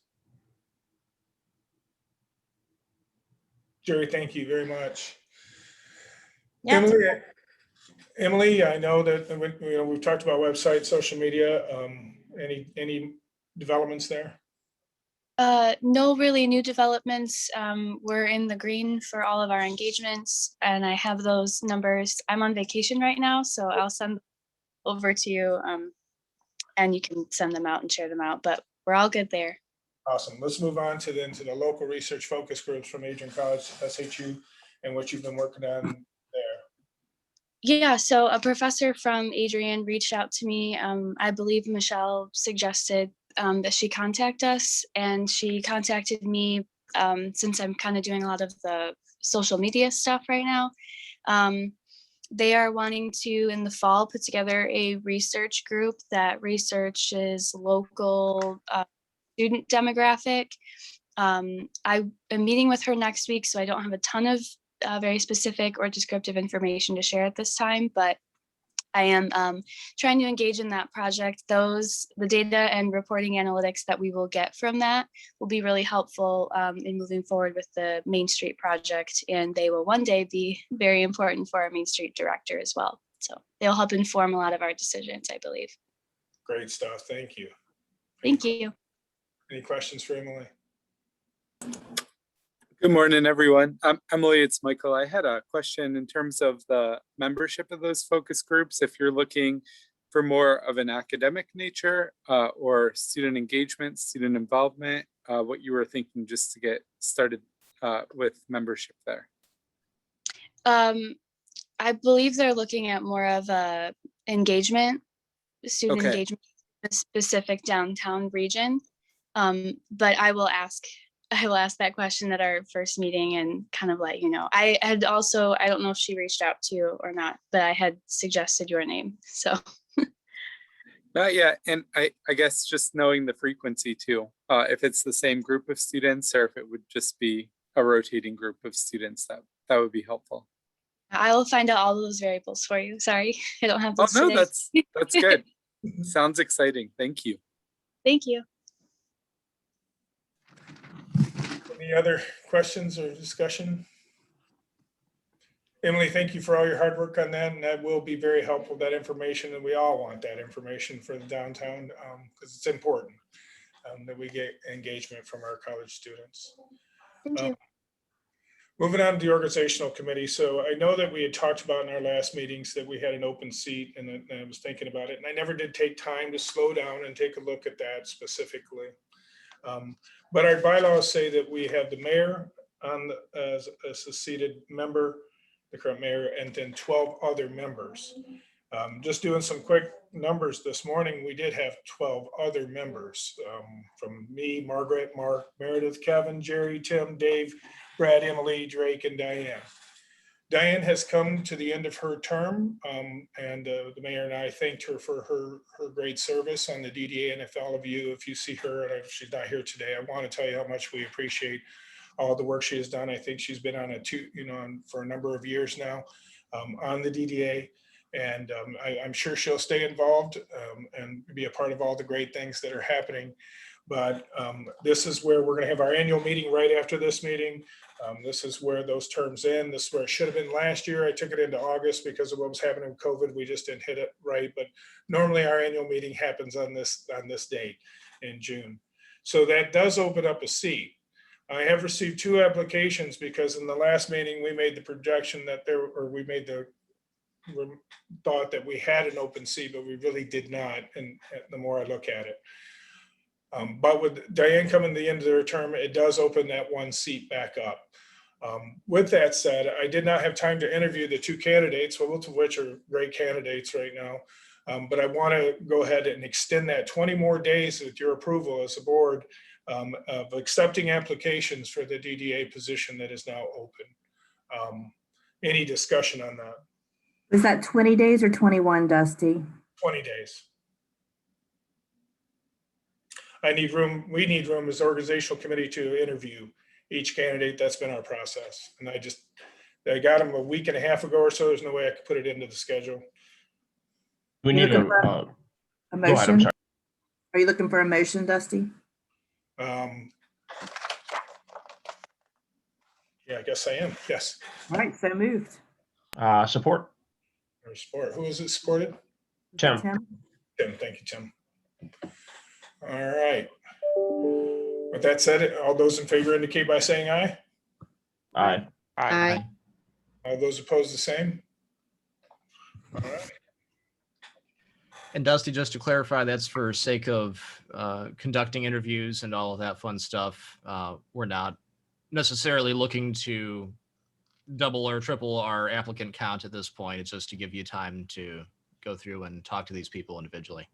Jerry, thank you very much. Yeah. Emily, I know that we've talked about website, social media. Any developments there? No really new developments. We're in the green for all of our engagements, and I have those numbers. I'm on vacation right now, so I'll send them over to you, and you can send them out and share them out, but we're all good there. Awesome. Let's move on to the local research focus groups from Adrian College, SHU, and what you've been working on there. Yeah, so a professor from Adrian reached out to me. I believe Michelle suggested that she contact us, and she contacted me since I'm kind of doing a lot of the social media stuff right now. They are wanting to, in the fall, put together a research group that researches local student demographic. I am meeting with her next week, so I don't have a ton of very specific or descriptive information to share at this time, but I am trying to engage in that project. The data and reporting analytics that we will get from that will be really helpful in moving forward with the Main Street project, and they will one day be very important for our Main Street director as well. So they'll help inform a lot of our decisions, I believe. Great stuff. Thank you. Thank you. Any questions for Emily? Good morning, everyone. Emily, it's Michael. I had a question in terms of the membership of those focus groups. If you're looking for more of an academic nature or student engagement, student involvement, what you were thinking just to get started with membership there. I believe they're looking at more of a engagement, student engagement, specific downtown region. But I will ask that question at our first meeting and kind of let you know. I had also, I don't know if she reached out to you or not, but I had suggested your name, so. Not yet, and I guess just knowing the frequency too, if it's the same group of students or if it would just be a rotating group of students, that would be helpful. I will find out all of those variables for you. Sorry, I don't have those no, today. that's good. Sounds exciting. Thank you. Thank you. Any other questions or discussion? Emily, thank you for all your hard work on that, and that will be very helpful, that information, and we all want that information for the downtown because it's important that we get engagement from our college students. Thank you. Moving on to the organizational committee. So I know that we had talked about in our last meetings that we had an open seat, and I was thinking about it, and I never did take time to slow down and take a look at that specifically. But our bylaws say that we have the mayor as a seated member, the current mayor, and then 12 other members. Just doing some quick numbers this morning, we did have 12 other members, from me, Margaret, Mark, Meredith, Kevin, Jerry, Tim, Dave, Brad, Emily, Drake, and Diane. Diane has come to the end of her term, and the mayor and I thanked her for her great service on the DDA. And if all of you, if you see her, and if she's not here today, I want to tell you how much we appreciate all the work she has done. I think she's been on for a number of years now on the DDA. And I'm sure she'll stay involved and be a part of all the great things that are happening. But this is where we're going to have our annual meeting right after this meeting. This is where those terms end. This is where it should have been last year. I took it into August because of what was happening with COVID. We just didn't hit it right. But normally our annual meeting happens on this date in June. So that does open up a seat. I have received 2 applications because in the last meeting we made the projection that thought that we had an open seat, but we really did not. And the more I look at it. But with Diane coming to the end of their term, it does open that 1 seat back up. With that said, I did not have time to interview the 2 candidates, both of which are great candidates right now. But I want to go ahead and extend that 20 more days with your approval as a board of accepting applications for the DDA position that is now open. Any discussion on that? Is that 20 days or 21, Dusty? 20 days. We need room as organizational committee to interview each candidate. That's been our process. And I got them a week and a half ago or so. There's no way I could put it into the schedule. We need a motion. go ahead, I'm sorry. Are you looking for a motion, Dusty? Yeah, I guess I am. Yes. All right, so moved. Support. Or support. Who is it supported? Tim. Tim, thank you, Tim. All right. With that said, all those in favor indicate by saying aye. Aye. Aye. All those opposed, the same. All right. And Dusty, just to clarify, that's for sake of conducting interviews and all of that fun stuff. We're not necessarily looking to double or triple our applicant count at this point. It's just to give you time to go through and talk to these people individually.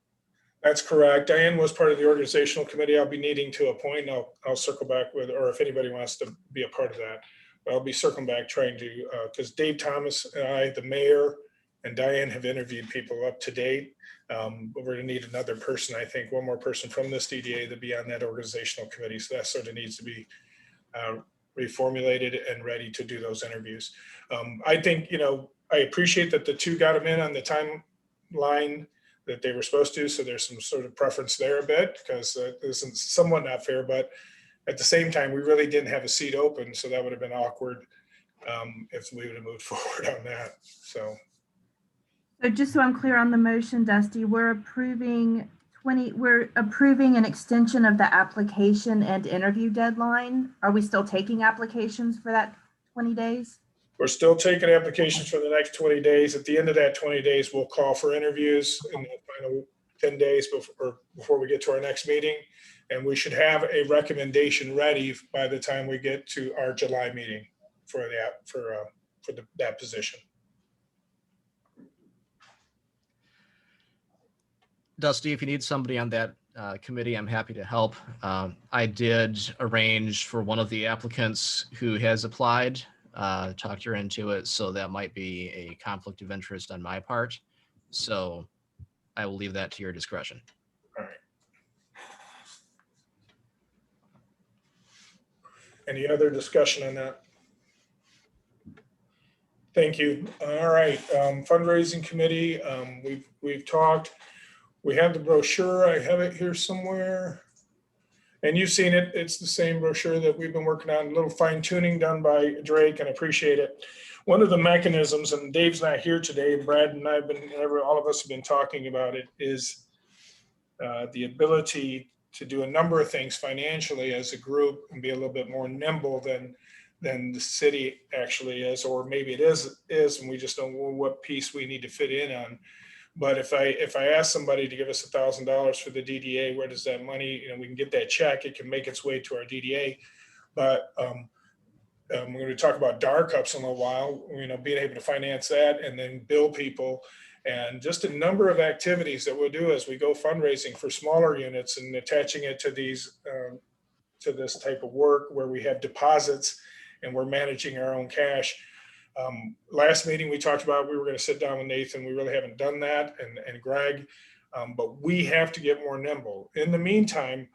That's correct. Diane was part of the organizational committee. I'll be needing to appoint. I'll circle back with, or if anybody wants to be a part of that, I'll be circling back trying to, because Dave Thomas and I, the mayor, and Diane have interviewed people up to date. But we're going to need another person, I think, one more person from this DDA to be on that organizational committee. So that sort of needs to be reformulated and ready to do those interviews. I think, I appreciate that the 2 got them in on the timeline that they were supposed to. So there's some sort of preference there a bit because this is somewhat not fair, but at the same time, we really didn't have a seat open. So that would have been awkward if we would have moved forward on that. So just so I'm clear on the motion, Dusty, we're approving an extension of the application and interview deadline. Are we still taking applications for that 20 days? We're still taking applications for the next 20 days. At the end of that 20 days, we'll call for interviews in the final 10 days before we get to our next meeting. And we should have a recommendation ready by the time we get to our July meeting for that position. Dusty, if you need somebody on that committee, I'm happy to help. I did arrange for one of the applicants who has applied, talked her into it, so that might be a conflict of interest on my part. So I will leave that to your discretion. All right. Any other discussion on that? Thank you. All right, fundraising committee. We've talked. We have the brochure. I have it here somewhere. And you've seen it. It's the same brochure that we've been working on, a little fine tuning done by Drake, and I appreciate it. One of the mechanisms, and Dave's not here today, Brad and I have been, all of us have been talking about it, is the ability to do a number of things financially as a group and be a little bit more nimble than than the city actually is, or maybe it is, and we just don't know what piece we need to fit in on. But if I ask somebody to give us $1,000 for the DDA, where does that money, we can get that check, it can make its way to our DDA. But we're going to talk about DAR cups in a little while, being able to finance that and then bill people, and just a number of activities that we'll do as we go fundraising for smaller units and attaching it to these, to this type of work where we have deposits and we're managing our own cash. Last meeting we talked about, we were going to sit down with Nathan. We really haven't done that, and Greg, but we have to get more nimble. In the meantime,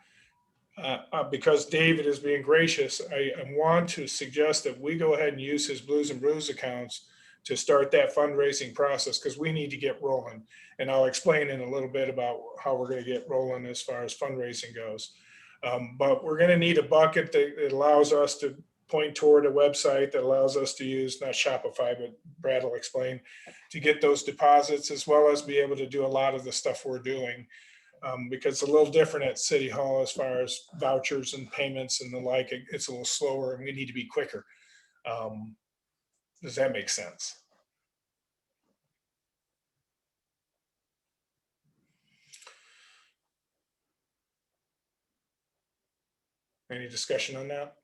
because David is being gracious, I want to suggest that we go ahead and use his Blues and Brews accounts to start that fundraising process, because we need to get rolling. And I'll explain in a little bit about how we're going to get rolling as far as fundraising goes. But we're going to need a bucket that allows us to point toward a website that allows us to use, not Shopify, but Brad will explain, to get those deposits, as well as be able to do a lot of the stuff we're doing. Because it's a little different at City Hall as far as vouchers and payments and the like. It's a little slower and we need to be quicker. Does that make sense? Any discussion on that?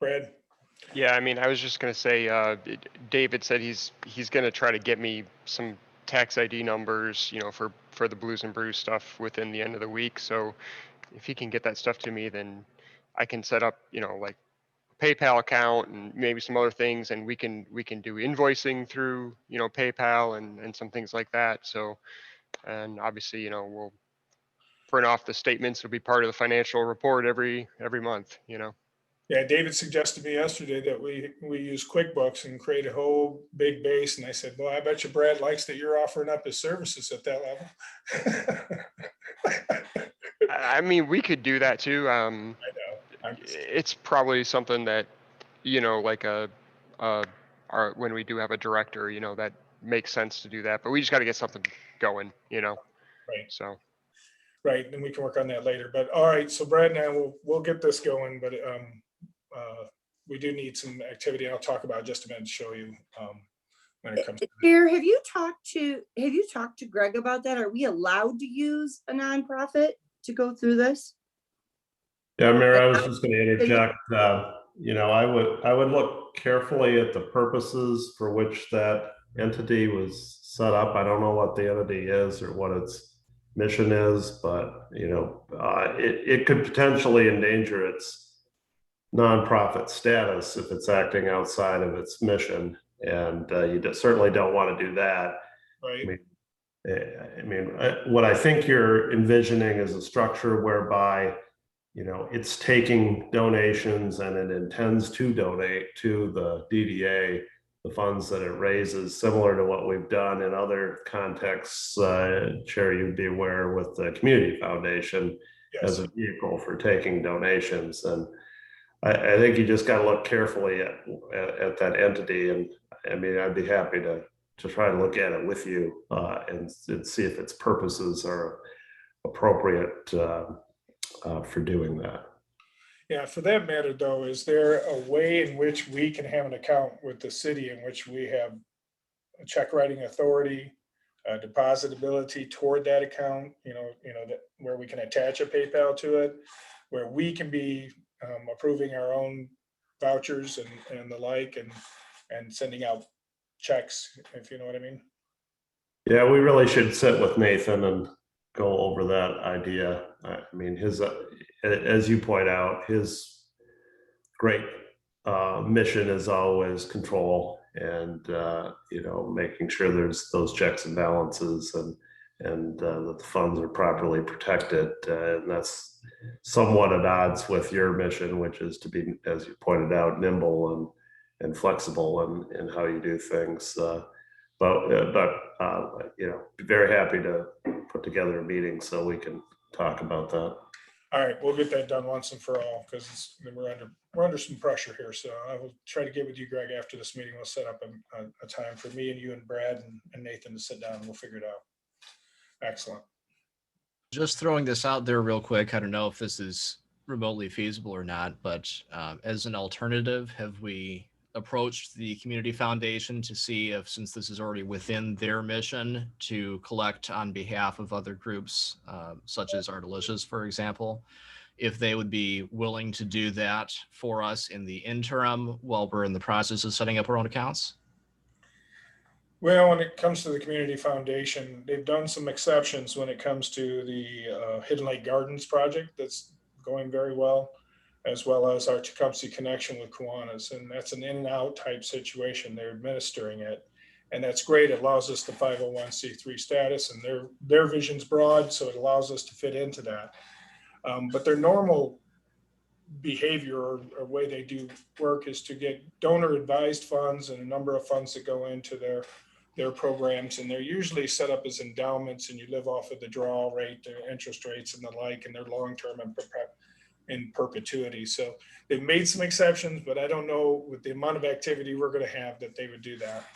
Brad? Yeah, I mean, I was just gonna say, David said he's gonna try to get me some tax ID numbers, for the Blues and Brews stuff within the end of the week. So if he can get that stuff to me, then I can set up, like PayPal account and maybe some other things, and we can do invoicing through, PayPal and some things like that. So, and obviously, we'll print off the statements. It'll be part of the financial report every month, Yeah, David suggested to me yesterday that we use QuickBooks and create a whole big base. And I said, well, I bet you Brad likes that you're offering up his services at that level. I mean, we could do that too. I know. It's probably something that, like when we do have a director, that makes sense to do that, but we just got to get something going, Right. So. Right, and we can work on that later. But all right, so Brad and I we'll get this going, but we do need some activity. I'll talk about it just a minute to show you when it comes to Chair, have you talked to Greg about that? Are we allowed to use a nonprofit to go through this? Yeah, Mayor, I was just going to interject. I would look carefully at the purposes for which that entity was set up. I don't know what the entity is or what its mission is, but it could potentially endanger its nonprofit status if it's acting outside of its mission, and you certainly don't want to do that. right. I mean, what I think you're envisioning is a structure whereby it's taking donations and it intends to donate to the DDA the funds that it raises, similar to what we've done in other contexts. Chair, you'd be aware, with the Community Foundation as a vehicle for taking donations. And I think you just got to look carefully at that entity. And I mean, I'd be happy to try to look at it with you and see if its purposes are appropriate for doing that. Yeah, for that matter though, is there a way in which we can have an account with the city in which we have a check writing authority, depositability toward that account, that where we can attach a PayPal to it, where we can be approving our own vouchers and the like, and sending out checks, if you know what I mean? Yeah, we really should sit with Nathan and go over that idea. I mean, his, as you point out, his great mission is always control and making sure there's those checks and balances and that the funds are properly protected. And that's somewhat at odds with your mission, which is to be, as you pointed out, nimble and flexible in how you do things. But be very happy to put together a meeting so we can talk about that. All right, we'll get that done once and for all, because we're under some pressure here. So I will try to get with you, Greg, after this meeting. We'll set up a time for me and you and Brad and Nathan to sit down and we'll figure it out. Excellent. Just throwing this out there real quick. I don't know if this is remotely feasible or not, but as an alternative, have we approached the community foundation to see if, since this is already within their mission, to collect on behalf of other groups, such as Our Delicious, for example, if they would be willing to do that for us in the interim while we're in the process of setting up our own accounts? Well, when it comes to the community foundation, they've done some exceptions when it comes to the Hidden Lake Gardens project that's going very well as our Tecumseh connection with Kiwanis. And that's an in and out type situation. They're administering it. And that's great. It allows us the 501c3 status, and their vision's broad, so it allows us to fit into that. But their normal behavior or way they do work is to get donor advised funds and a number of funds that go into their programs, and they're usually set up as endowments, and you live off of the draw rate, their interest rates and the like, and they're long-term and in perpetuity. So they've made some exceptions, but I don't know with the amount of activity we're going to have that they would do that.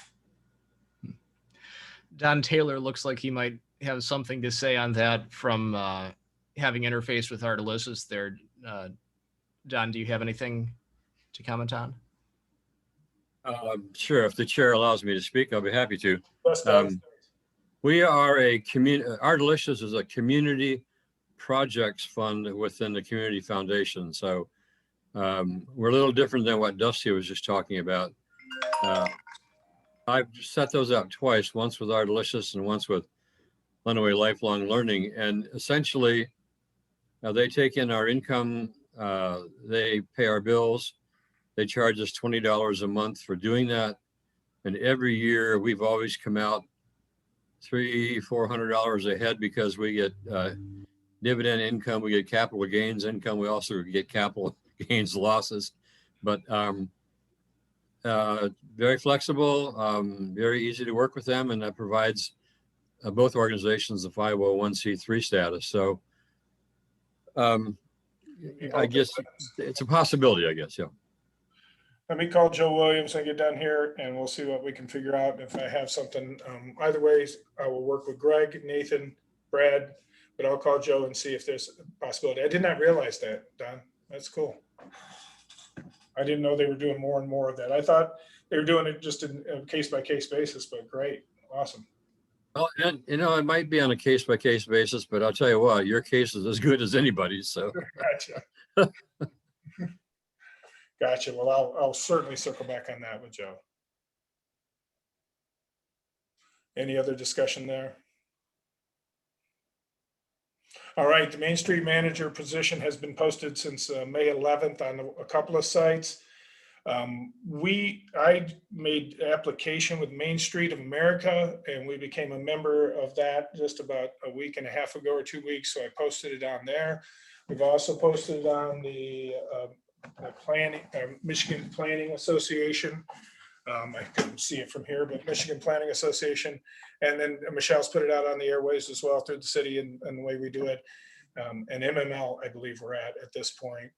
Don Taylor looks like he might have something to say on that from having interfaced with Our Delicious there. Don, do you have anything to comment on? Sure, if the chair allows me to speak, I'll be happy to. Yes, We are a community, Our Delicious is a community projects fund within the community foundation. So we're a little different than what Dusty was just talking about. I've set those up twice, once with Our Delicious and once with Lenawee Lifelong Learning. And essentially, they take in our income, they pay our bills, they charge us $20 a month for doing that. And every year we've always come out $300-400 ahead because we get dividend income, we get capital gains income, we also get capital gains losses. But very flexible, very easy to work with them, and that provides both organizations the 501c3 status. So I guess it's a possibility, I guess, yeah. Let me call Joe Williams and get down here, and we'll see what we can figure out. If I have something, either way, I will work with Greg, Nathan, Brad, but I'll call Joe and see if there's a possibility. I did not realize that, Don. That's cool. I didn't know they were doing more and more of that. I thought they were doing it just in a case-by-case basis, but great. Awesome. Well, and you know, it might be on a case-by-case basis, but I'll tell you what, your case is as good as anybody's. So Gotcha. Gotcha. Well, I'll certainly circle back on that with Joe. Any other discussion there? All right, the Main Street manager position has been posted since May 11th on a couple of sites. I made application with Main Street of America, and we became a member of that just about a week and a half ago or 2 weeks. So I posted it on there. We've also posted it on the Michigan Planning Association. I couldn't see it from here, but Michigan Planning Association. And then Michelle's put it out on the airways as well through the city and the way we do it. And MML, I believe we're at this point.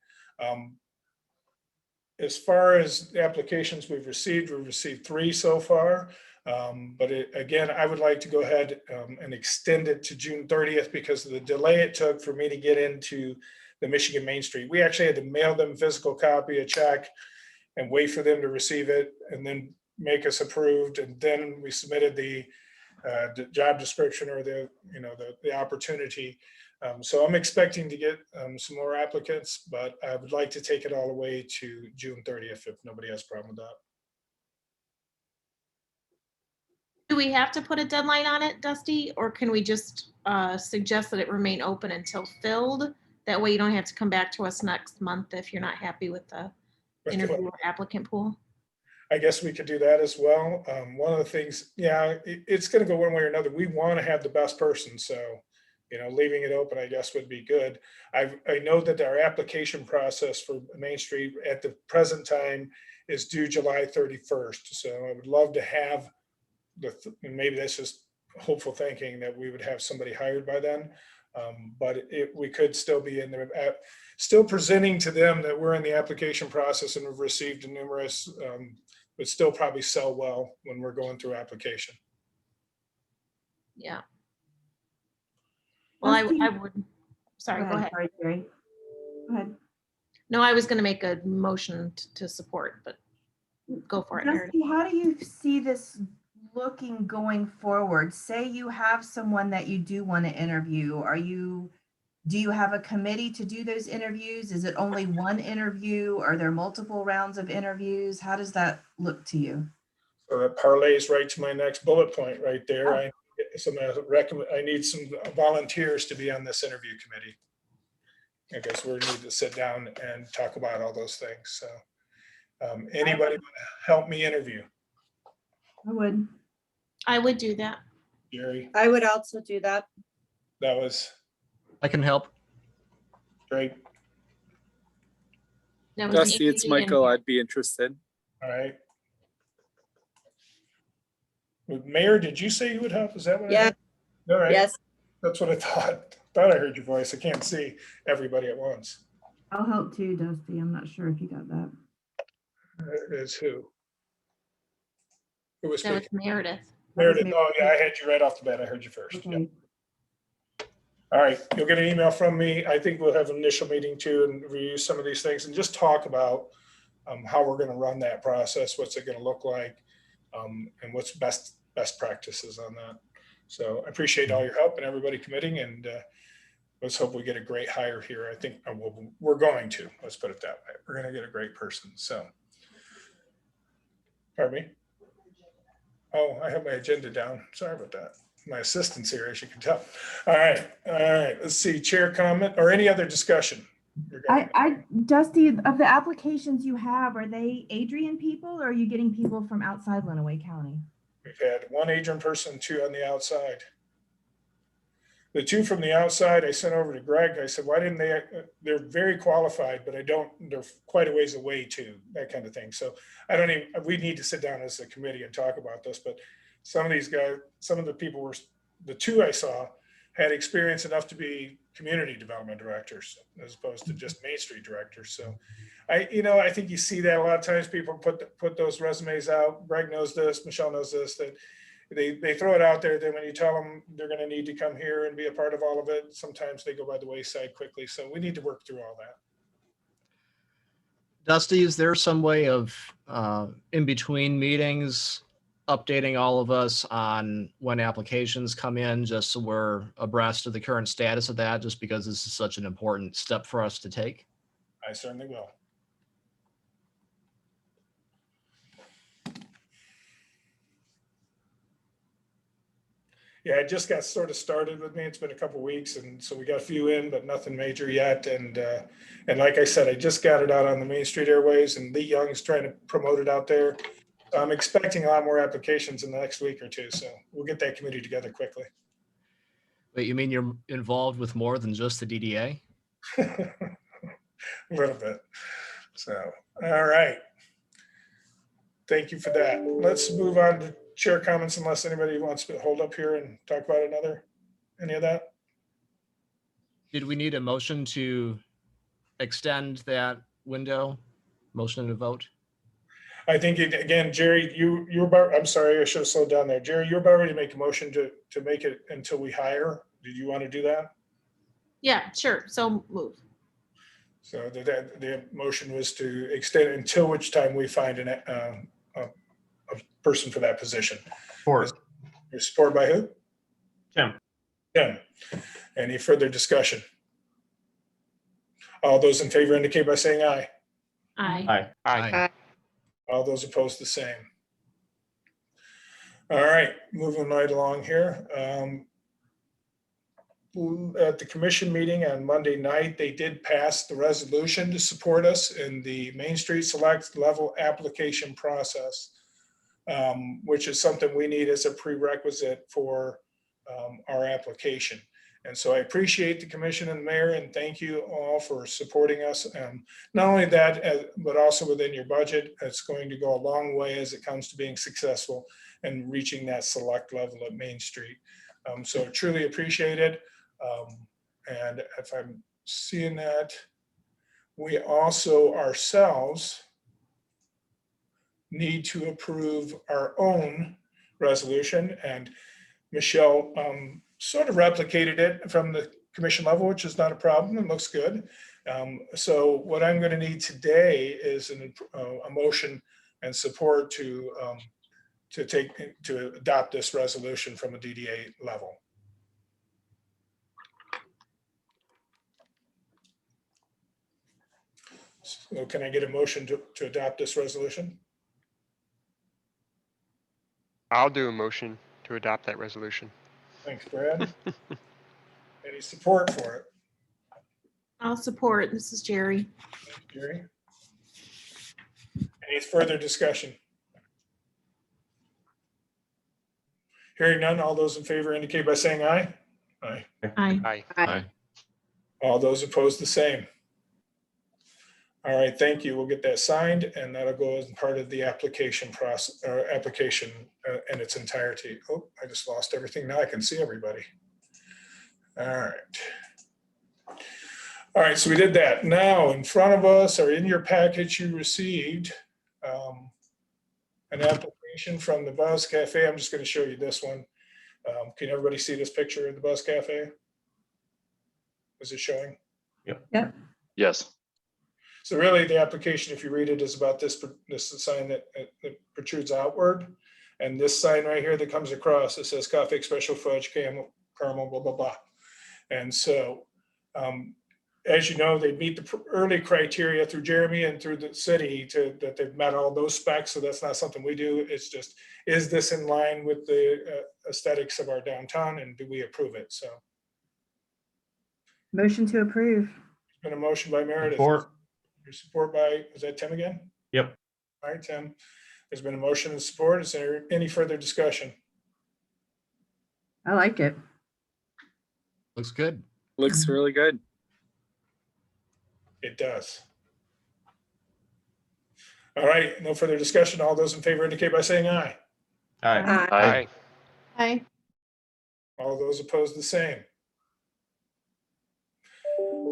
As far as the applications we've received 3 so far. But again, I would like to go ahead and extend it to June 30th because of the delay it took for me to get into the Michigan Main Street. We actually had to mail them a physical copy, a check, and wait for them to receive it and then make us approved. And then we submitted the job description or the opportunity. So I'm expecting to get some more applicants, but I would like to take it all the way to June 30th if nobody has a problem with that. Do we have to put a deadline on it, Dusty, or can we just suggest that it remain open until filled? That way you don't have to come back to us next month if you're not happy with the interview or applicant pool. I guess we could do that as well. One of the things, yeah, it's going to go one way or another. We want to have the best person. So, leaving it open, I guess, would be good. I know that our application process for Main Street at the present time is due July 31st. So I would love to have and maybe that's just hopeful thinking that we would have somebody hired by then. But we could still be in there, still presenting to them that we're in the application process and we've received numerous, but still probably sell well when we're going through application. Yeah. Well, I would. Sorry, go ahead. Sorry, Jerry. Go ahead. No, I was going to make a motion to support, but go for it, Meredith. Dusty, how do you see this looking going forward? Say you have someone that you do want to interview. Do you have a committee to do those interviews? Is it only one interview? Are there multiple rounds of interviews? How does that look to you? So that parlays right to my next bullet point right there. Oh. I need some volunteers to be on this interview committee. I guess we need to sit down and talk about all those things. So anybody want to help me interview? I would. do that. Jerry, I would also do that. that was I can help. great. That was Dusty, it's Adrian. Michael. I'd be interested. All right. Mayor, did you say you would help? Is that what? I Yeah. heard? All right. Yes. That's what I thought. Thought I heard your voice. I can't see everybody at once. I'll help too, Dusty. I'm not sure if you got that. It is who? Who was That was speaking? Meredith. Meredith. Oh, yeah, I had you right off the bat. I heard you first. Yeah. Okay. All right, you'll get an email from me. I think we'll have an initial meeting too and review some of these things and just talk about how we're going to run that process, what's it going to look like, and what's best practices on that. So I appreciate all your help and everybody committing, and let's hope we get a great hire here. I think we're going to, let's put it that way. We're going to get a great person. So, pardon me? Oh, I have my agenda down. Sorry about that. My assistant's here, as you can tell. All right. Let's see, chair comment or any other discussion. Dusty, of the applications you have, are they Adrian people or are you getting people from outside Lenawee County? We've had one Adrian person, two on the outside. The two from the outside, I sent over to Greg. I said, why didn't they, they're very qualified, but they're quite a ways away too, that kind of thing. So we need to sit down as a committee and talk about this, but some of these guys, some of the people the two I saw had experience enough to be community development directors as opposed to just Main Street directors. So I think you see that a lot of times people put those resumes out. Greg knows this, Michelle knows this, that they throw it out there. Then when you tell them they're going to need to come here and be a part of all of it, sometimes they go by the wayside quickly. So we need to work through all that. Dusty, is there some way of in between meetings updating all of us on when applications come in, just so we're abreast of the current status of that, just because this is such an important step for us to take? I certainly will. Yeah, it just got sort of started with me. It's been a couple of weeks, and so we got a few in, but nothing major yet. And like I said, I just got it out on the Main Street Airways, and Lee Young's trying to promote it out there. I'm expecting a lot more applications in the next week or two, so we'll get that committee together quickly. Wait, you mean you're involved with more than just the DDA? A little bit. So, all right. Thank you for that. Let's move on to chair comments unless anybody wants to hold up here and talk about any of that. Did we need a motion to extend that window? Motion to vote? I think, again, Jerry, you're about, I'm sorry, I should have slowed down there. Jerry, you're about ready to make a motion to make it until we hire. Did you want to do that? Yeah, sure. So move. So the motion was to extend until which time we find a person for that position. Support. Your support by who? Tim. Tim. Any further discussion? All those in favor indicate by saying aye. Aye. Aye. All those opposed, the same. All right, moving right along here. At the commission meeting on Monday night, they did pass the resolution to support us in the Main Street Select level application process, which is something we need as a prerequisite for our application. And so I appreciate the commission and the mayor, and thank you all for supporting us. Not only that, but also within your budget, it's going to go a long way as it comes to being successful and reaching that select level at Main Street. So truly appreciate it. And if I'm seeing that, we also ourselves need to approve our own resolution, and Michelle sort of replicated it from the commission level, which is not a problem. It looks good. So what I'm going to need today is a motion and support to adopt this resolution from a DDA level. So can I get a motion to adopt this resolution? I'll do a motion to adopt that resolution. Thanks, Brad. Any support for it? I'll support. This is Jerry. Thanks, Jerry. Any further discussion? Hearing none, all those in favor indicate by saying aye. Aye. Aye. Aye. All those opposed, the same. All right, thank you. We'll get that signed and that'll go as part of the application process, or application in its entirety. Oh, I just lost everything. Now I can see everybody. All right. All right, so we did that. Now in front of us, or in your package, you received an application from the Buzz Cafe. I'm just going to show you this one. Can everybody see this picture of the Buzz Cafe? Is it showing? Yep. Yes. So really the application, if you read it, is about this sign that protrudes outward. And this sign right here that comes across, it says coffee, special fudge, caramel, blah, blah, blah. And so, as you know, they meet the early criteria through Jeremy and through the city that they've met all those specs. So that's not something we do. It's just, is this in line with the aesthetics of our downtown and do we approve it? So. Motion to approve. There's been a motion by Meredith. Support. Your support by, is that Tim again? Yep. All right, Tim. There's been a motion and support. Is there any further discussion? I like it. Looks good. Looks really good. It does. All right, no further discussion. All those in favor indicate by saying aye. Aye. Aye. Aye. All those opposed, the same.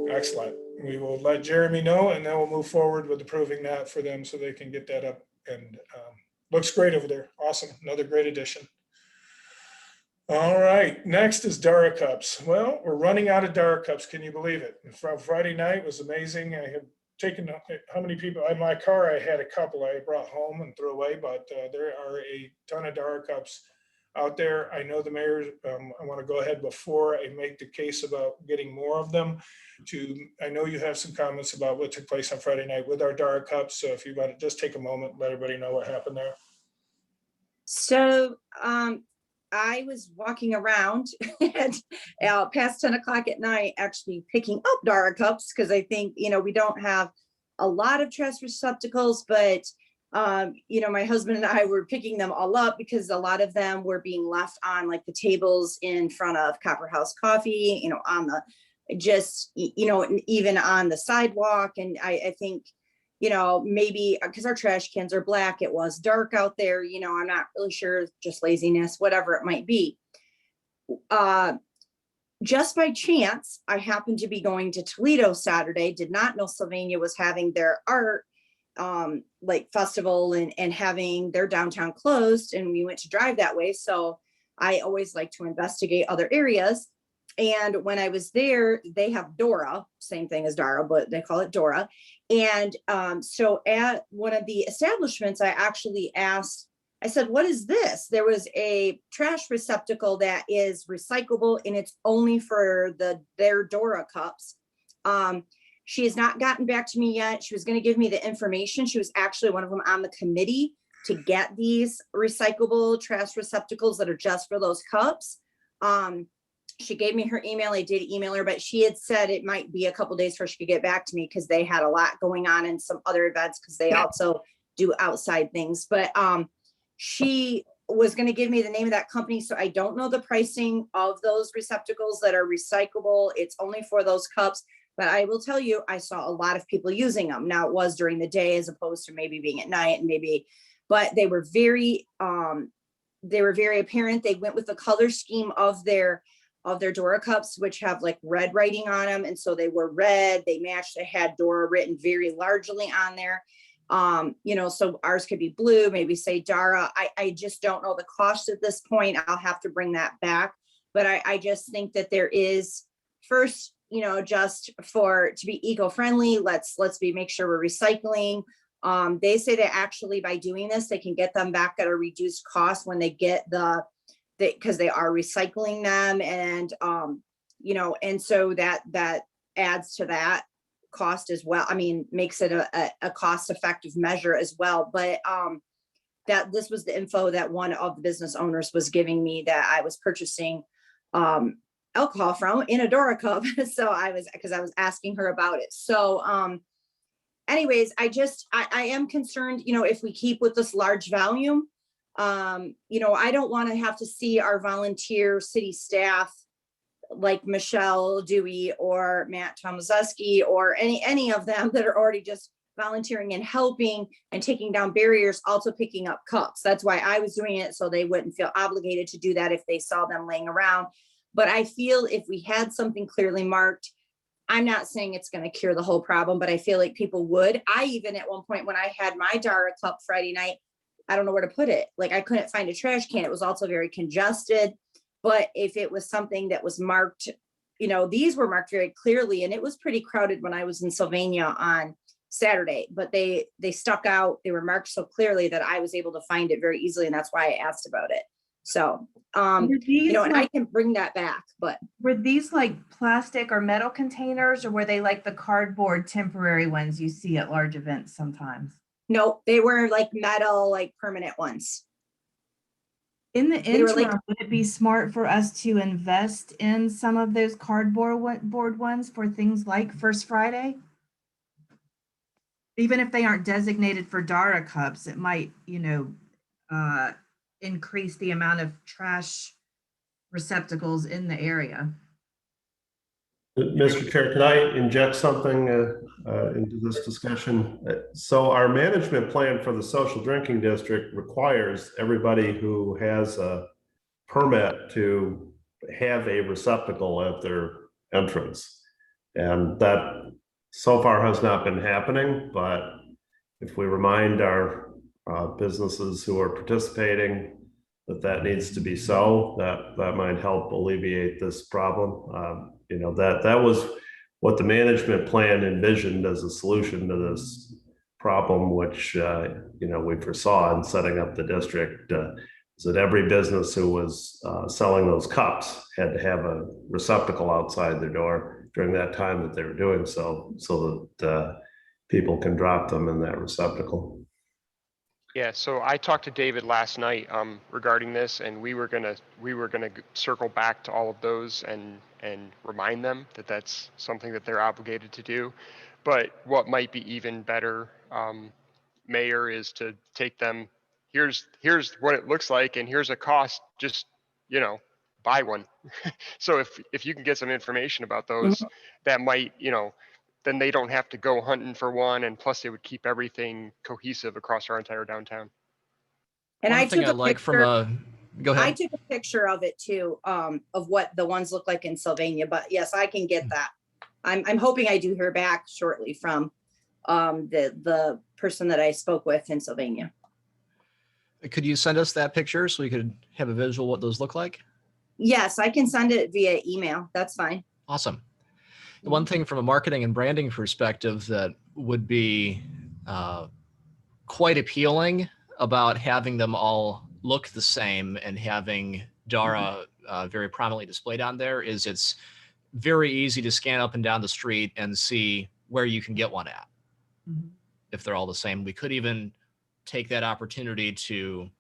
Excellent. We will let Jeremy know and then we'll move forward with approving that for them so they can get that up, and looks great over there. Awesome. Another great addition. All right, next is Dara cups. Well, we're running out of Dara cups. Can you believe it? Friday night was amazing. I had taken, how many people, in my car, I had a couple I brought home and threw away, but there are a ton of Dara cups out there. I know the mayor, I want to go ahead before I make the case about getting more of them I know you have some comments about what took place on Friday night with our Dara cups. So if you want to just take a moment, let everybody know what happened there. So I was walking around and past 10 o'clock at night, actually picking up Dara cups because I think, we don't have a lot of trash receptacles, but my husband and I were picking them all up because a lot of them were being left on like the tables in front of Copper House Coffee, on the even on the sidewalk. And I think, maybe because our trash cans are black, it was dark out there, I'm not really sure, just laziness, whatever it might be. Just by chance, I happened to be going to Toledo Saturday, did not know Sylvania was having their art festival and having their downtown closed, and we went to drive that way. So I always like to investigate other areas. And when I was there, they have Dora, same thing as Dara, but they call it Dora. And so at one of the establishments, I actually asked, I said, what is this? There was a trash receptacle that is recyclable and it's only for their Dora cups. She has not gotten back to me yet. She was going to give me the information. She was actually one of them on the committee to get these recyclable trash receptacles that are just for those cups. She gave me her email. I did email her, but she had said it might be a couple days before she could get back to me because they had a lot going on in some other events because they also do outside things. But she was going to give me the name of that company. So I don't know the pricing of those receptacles that are recyclable. It's only for those cups. But I will tell you, I saw a lot of people using them. Now it was during the day as opposed to maybe being at night and but they were very apparent. They went with the color scheme of their Dora cups, which have like red writing on them. And so they were red, they matched, they had Dora written very largely on there. So ours could be blue, maybe say Dara. I just don't know the cost at this point. I'll have to bring that back. But I just think that there is, first, just to be eco-friendly, let's make sure we're recycling. They say that actually by doing this, they can get them back at a reduced cost when they get because they are recycling them, and and so that adds to that cost as well. I mean, makes it a cost-effective measure as well. But that this was the info that one of the business owners was giving me, that I was purchasing alcohol from in a Dora cup. So because I was asking her about it. So anyways, I am concerned, if we keep with this large volume, I don't want to have to see our volunteer city staff like Michelle Dewey or Matt Tomazeski or any of them that are already just volunteering and helping and taking down barriers, also picking up cups. That's why I was doing it, so they wouldn't feel obligated to do that if they saw them laying around. But I feel if we had something clearly marked, I'm not saying it's going to cure the whole problem, but I feel like people would. I even at one point when I had my Dara cup Friday night, I don't know where to put it. Like I couldn't find a trash can. It was also very congested. But if it was something that was marked, these were marked very clearly, and it was pretty crowded when I was in Sylvania on Saturday, but they stuck out. They were marked so clearly that I was able to find it very easily. And that's why I asked about it. So, and I can bring that back, but. Were these like plastic or metal containers, or were they like the cardboard temporary ones you see at large events sometimes? No, they were like metal, like permanent ones. In the interim, would it be smart for us to invest in some of those cardboard ones for things like First Friday? Even if they aren't designated for Dara cups, it might, increase the amount of trash receptacles in the area. Mr. Chair, can I inject something into this discussion? So our management plan for the social drinking district requires everybody who has a permit to have a receptacle at their entrance. And that so far has not been happening, but if we remind our businesses who are participating that needs to be so, that might help alleviate this problem. That was what the management plan envisioned as a solution to this problem, which we foresaw in setting up the district, is that every business who was selling those cups had to have a receptacle outside their door during that time that they were doing so that people can drop them in that receptacle. Yeah, so I talked to David last night regarding this, and we were gonna circle back to all of those and remind them that that's something that they're obligated to do. But what might be even better, Mayor, is to take them. Here's what it looks like, and here's a cost. Just buy one. So if you can get some information about those, that might then they don't have to go hunting for one, and plus it would keep everything cohesive across our entire downtown. And I took go ahead. I took a picture of it too, of what the ones look like in Sylvania, but yes, I can get that. I'm hoping I do hear back shortly from the person that I spoke with in Sylvania. Could you send us that picture so we could have a visual what those look like? Yes, I can send it via email. That's fine. Awesome. One thing from a marketing and branding perspective that would be quite appealing about having them all look the same and having Dara very prominently displayed on there is it's very easy to scan up and down the street and see where you can get one at. If they're all the same. We could even take that opportunity to,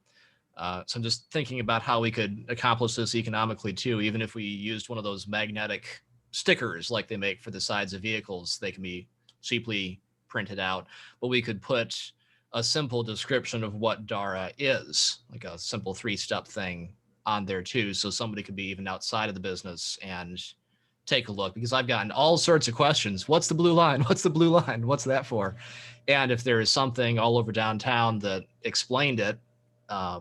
so I'm just thinking about how we could accomplish this economically too, even if we used one of those magnetic stickers like they make for the sides of vehicles. They can be cheaply printed out, but we could put a simple description of what Dara is, like a simple 3-step thing on there too. So somebody could be even outside of the business and take a look, because I've gotten all sorts of questions. What's the blue line? What's the blue line? What's that for? And if there is something all over downtown that explained it,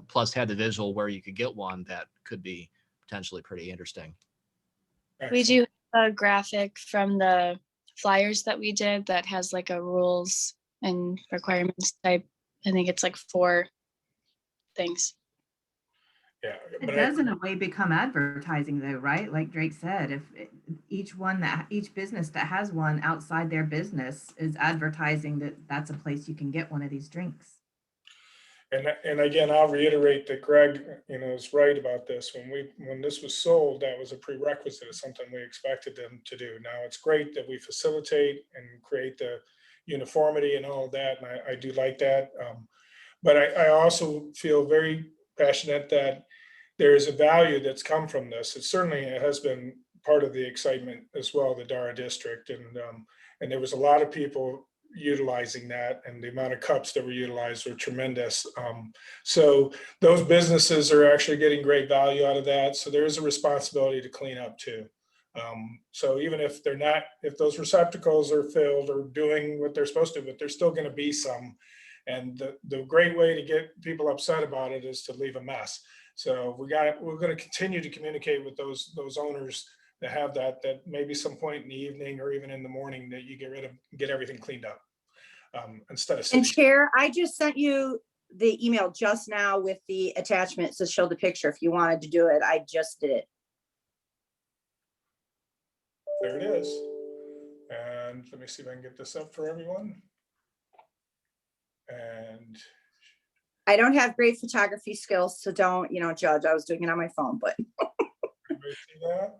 plus had the visual where you could get one, that could be potentially pretty interesting. We do have a graphic from the flyers that we did that has like a rules and requirements type. I think it's like 4 things. Yeah. It but does in a way become advertising though, right? Like Drake said, if each business that has one outside their business is advertising that that's a place you can get one of these drinks. And again, I'll reiterate that Greg, is right about this. When this was sold, that was a prerequisite of something we expected them to do. Now, it's great that we facilitate and create the uniformity and all of that, and I do like that. But I also feel very passionate that there is a value that's come from this. It certainly has been part of the excitement as well, the Dara district, and there was a lot of people utilizing that, and the amount of cups that were utilized were tremendous. So those businesses are actually getting great value out of that. So there is a responsibility to clean up too. So even if if those receptacles are filled or doing what they're supposed to, but there's still going to be some. And the great way to get people upset about it is to leave a mess. So we're going to continue to communicate with those owners that have that maybe some point in the evening or even in the morning that you get everything cleaned up instead of And sitting. Chair, I just sent you the email just now with the attachments to show the picture. If you wanted to do it, I just did it. There it is. And let me see if I can get this up for everyone. And I don't have great photography skills, so don't, judge. I was doing it on my phone, but. everybody see that?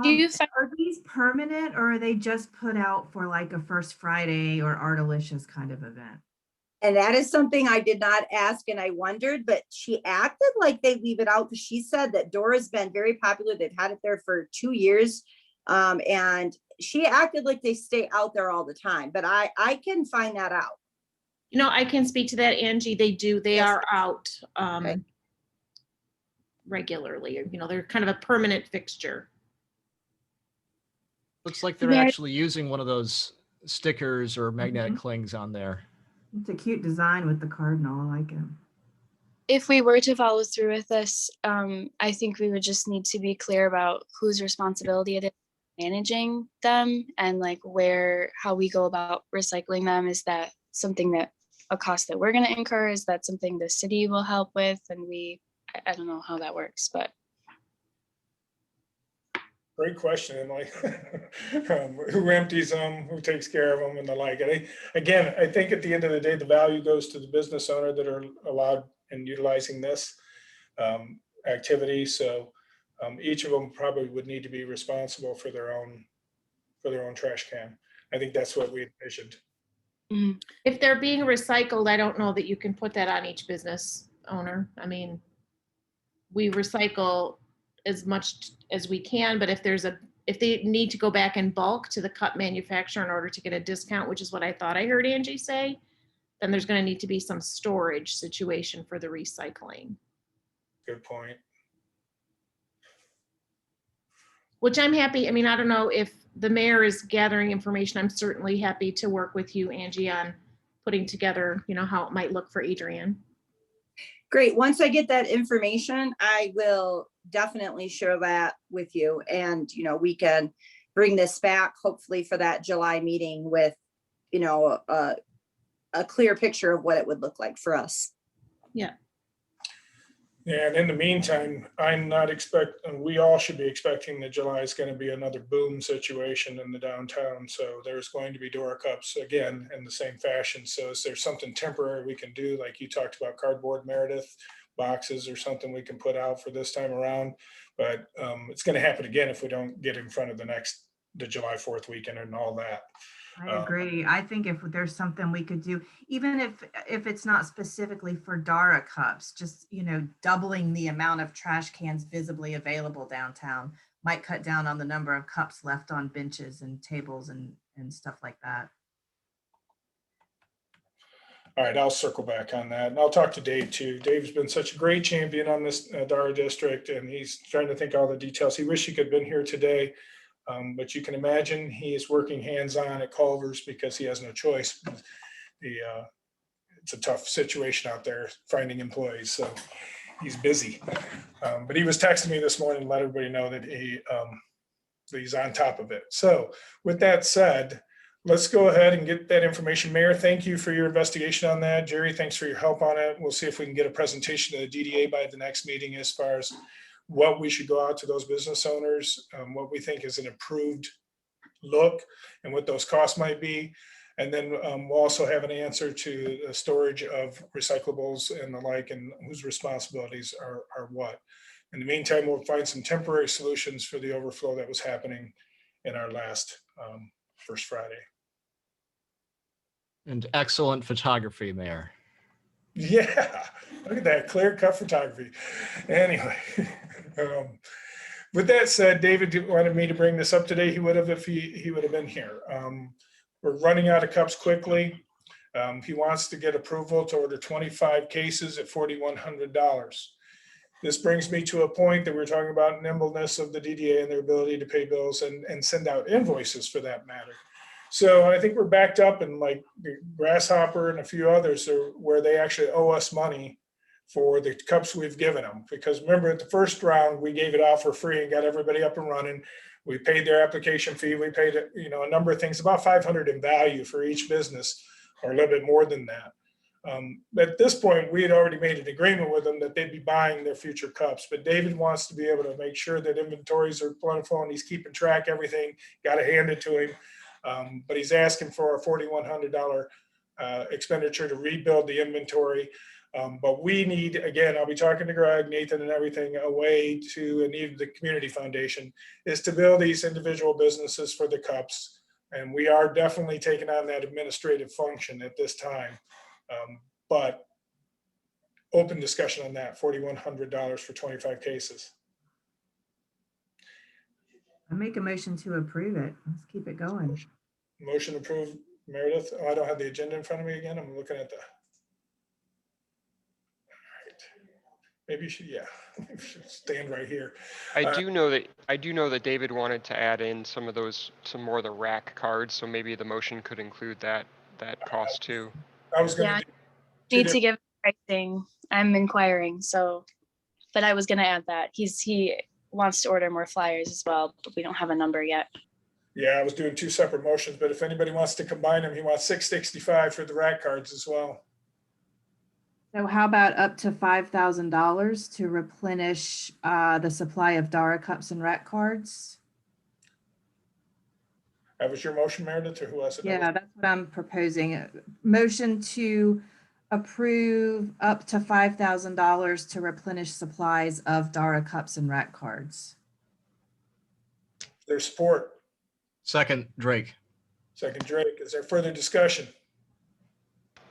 Do you Are these permanent or are they just put out for like a First Friday or Artalicious kind of event? And that is something I did not ask and I wondered, but she acted like they leave it out because she said that Dora's been very popular. They've had it there for 2 years. And she acted like they stay out there all the time, but I can find that out. I can speak to that, Angie. They Yes. are out Okay. regularly. They're kind of a permanent fixture. Looks like they're actually using one of those stickers or magnetic clings on there. It's a cute design with the cardinal. I like it. If we were to follow through with this, I think we would just need to be clear about whose responsibility it is managing them and like how we go about recycling them. Is that something that a cost that we're going to incur? Is that something the city will help with? And I don't know how that works, but. Great question, Emily. Who empties them, who takes care of them and the like. And I think at the end of the day, the value goes to the business owner that are allowed in utilizing this activity. So each of them probably would need to be responsible for their own trash can. I think that's what we envisioned. If they're being recycled, I don't know that you can put that on each business owner. I mean, we recycle as much as we can, but if they need to go back in bulk to the cup manufacturer in order to get a discount, which is what I thought I heard Angie say, then there's going to need to be some storage situation for the recycling. Good point. Which I'm happy. I mean, I don't know if the mayor is gathering information. I'm certainly happy to work with you, Angie, on putting together, how it might look for Adrian. Great. Once I get that information, I will definitely share that with you. And, we can bring this back hopefully for that July meeting with, a clear picture of what it would look like for us. Yeah. Yeah, and in the meantime, we all should be expecting that July is going to be another boom situation in the downtown. So there's going to be Dora cups again in the same fashion. So is there something temporary we can do? Like you talked about cardboard Meredith boxes or something we can put out for this time around. But it's going to happen again if we don't get in front of the July 4th weekend and all that. I agree. I think if there's something we could do, even if it's not specifically for Dara cups, just, doubling the amount of trash cans visibly available downtown might cut down on the number of cups left on benches and tables and stuff like that. All right, I'll circle back on that. And I'll talk to Dave too. Dave's been such a great champion on this Dara district, and he's trying to think all the details. He wished he could have been here today. But you can imagine he is working hands-on at Culver's because he has no choice. It's a tough situation out there finding employees, so he's busy. But he was texting me this morning to let everybody know that he's on top of it. So with that said, let's go ahead and get that information. Mayor, thank you for your investigation on that. Jerry, thanks for your help on it. We'll see if we can get a presentation to the DDA by the next meeting as far as what we should go out to those business owners, what we think is an improved look and what those costs might be. And then we'll also have an answer to the storage of recyclables and the like, and whose responsibilities are what. In the meantime, we'll find some temporary solutions for the overflow that was happening in our last First Friday. And excellent photography, Mayor. Yeah, look at that clear cut photography. Anyway, with that said, David wanted me to bring this up today. He would have if he would have been here. We're running out of cups quickly. He wants to get approval to order 25 cases at $4,100. This brings me to a point that we're talking about nimbleness of the DDA and their ability to pay bills and send out invoices for that matter. So I think we're backed up in like Grasshopper and a few others where they actually owe us money for the cups we've given them. Because remember at the first round, we gave it out for free and got everybody up and running. We paid their application fee. We paid, a number of things, about $500 in value for each business, or a little bit more than that. At this point, we had already made an agreement with them that they'd be buying their future cups. But David wants to be able to make sure that inventories are plentiful and he's keeping track of everything. Got to hand it to him. But he's asking for a $4,100 expenditure to rebuild the inventory. But we need, again, I'll be talking to Greg, Nathan, and everything, a way to, and even the community foundation, is to build these individual businesses for the cups. And we are definitely taking on that administrative function at this time. But open discussion on that, $4,100 for 25 cases. I make a motion to approve it. Let's keep it going. Motion approved, Meredith. Oh, I don't have the agenda in front of me again. I'm looking at the. Maybe you should, yeah, maybe you should stand right here. I do know that David wanted to add in some more of the rack cards, so maybe the motion could include that cost too. I was going to need to give pricing. I'm inquiring, but I was going to add that he wants to order more flyers as well, but we don't have a number yet. Yeah, I was doing two separate motions, but if anybody wants to combine them, he wants $665 for the rack cards as well. So how about up to $5,000 to replenish the supply of Dara cups and rack cards? That was your motion, Meredith, or who else? Yeah, that's what I'm proposing. Motion to approve up to $5,000 to replenish supplies of Dara cups and rack cards. There's support. Second, Drake. Second, Drake. Is there further discussion?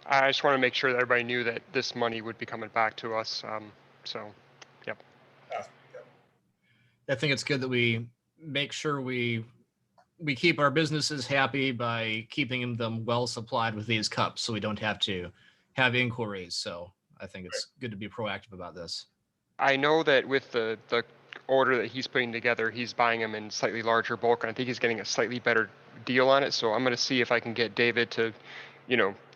I just want to make sure that everybody knew that this money would be coming back to us. So, yep. I think it's good that we make sure we keep our businesses happy by keeping them well supplied with these cups so we don't have to have inquiries. So I think it's good to be proactive about this. I know that with the order that he's putting together, he's buying them in slightly larger bulk, and I think he's getting a slightly better deal on it. So I'm going to see if I can get David to,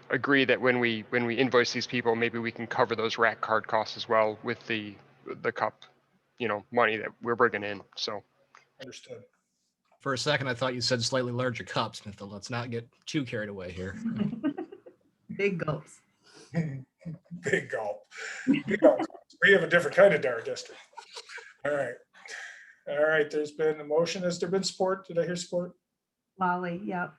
agree that when we invoice these people, maybe we can cover those rack card costs as well with the cup, money that we're bringing in. So understood. For a second, I thought you said slightly larger cups. Let's not get too carried away here. Big gulps. Big gulp. Big gulp. We have a different kind of Dara district. All right. There's been a motion. Has there been support? Did I hear support? Lolly, yep.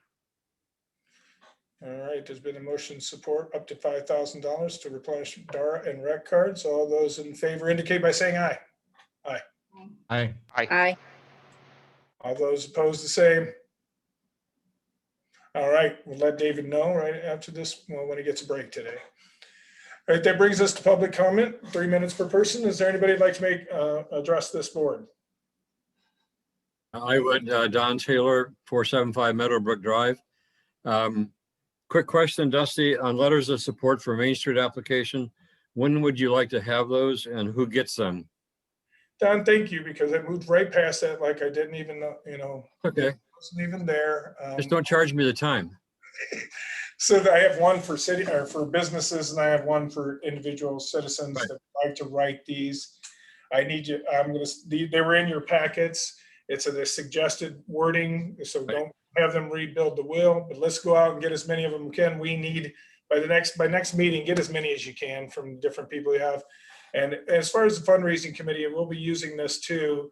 All right, there's been a motion support up to $5,000 to replenish Dara and rec cards. All those in favor indicate by saying aye. Aye. Aye. Aye. All those opposed, the same. All right, we'll let David know right after this, when he gets a break today. All right, that brings us to public comment, 3 minutes per person. Is there anybody who'd like to address this board? I would, Don Taylor, 475 Meadowbrook Drive. Quick question, Dusty, on letters of support for Main Street application, when would you like to have those and who gets them? Don, thank you, because I moved right past that like I didn't even know, Okay. Wasn't even there. Just don't charge me the time. So I have one for city or for businesses, and I have one for individual citizens that like to write these. I need you. They were in your packets. It's a suggested wording, so don't have them rebuild the wheel, but let's go out and get as many of them we can. We need, by next meeting, get as many as you can from different people you have. And as far as the fundraising committee, we'll be using this too,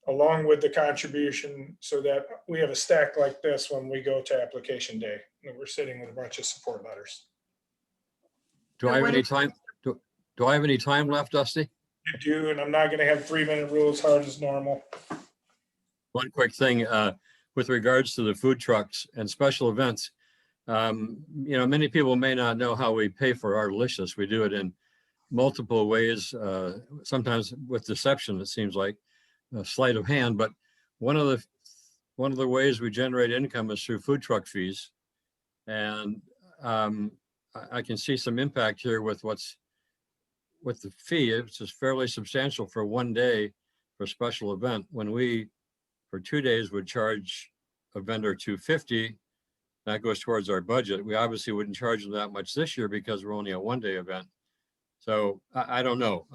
along with the contribution, so that we have a stack like this when we go to application day, and we're sitting with a bunch of support letters. Do I have any time? Do I have any time left, Dusty? You do, and I'm not gonna have 3-minute rule as hard as normal. One quick thing, with regards to the food trucks and special events. Many people may not know how we pay for our delicious. We do it in multiple ways, sometimes with deception, it seems like a sleight of hand, but one of the ways we generate income is through food truck fees. And I can see some impact here with the fee. It's just fairly substantial for one day for a special event, when we for 2 days would charge a vendor $250. That goes towards our budget. We obviously wouldn't charge them that much this year because we're only a one-day event. So I don't know.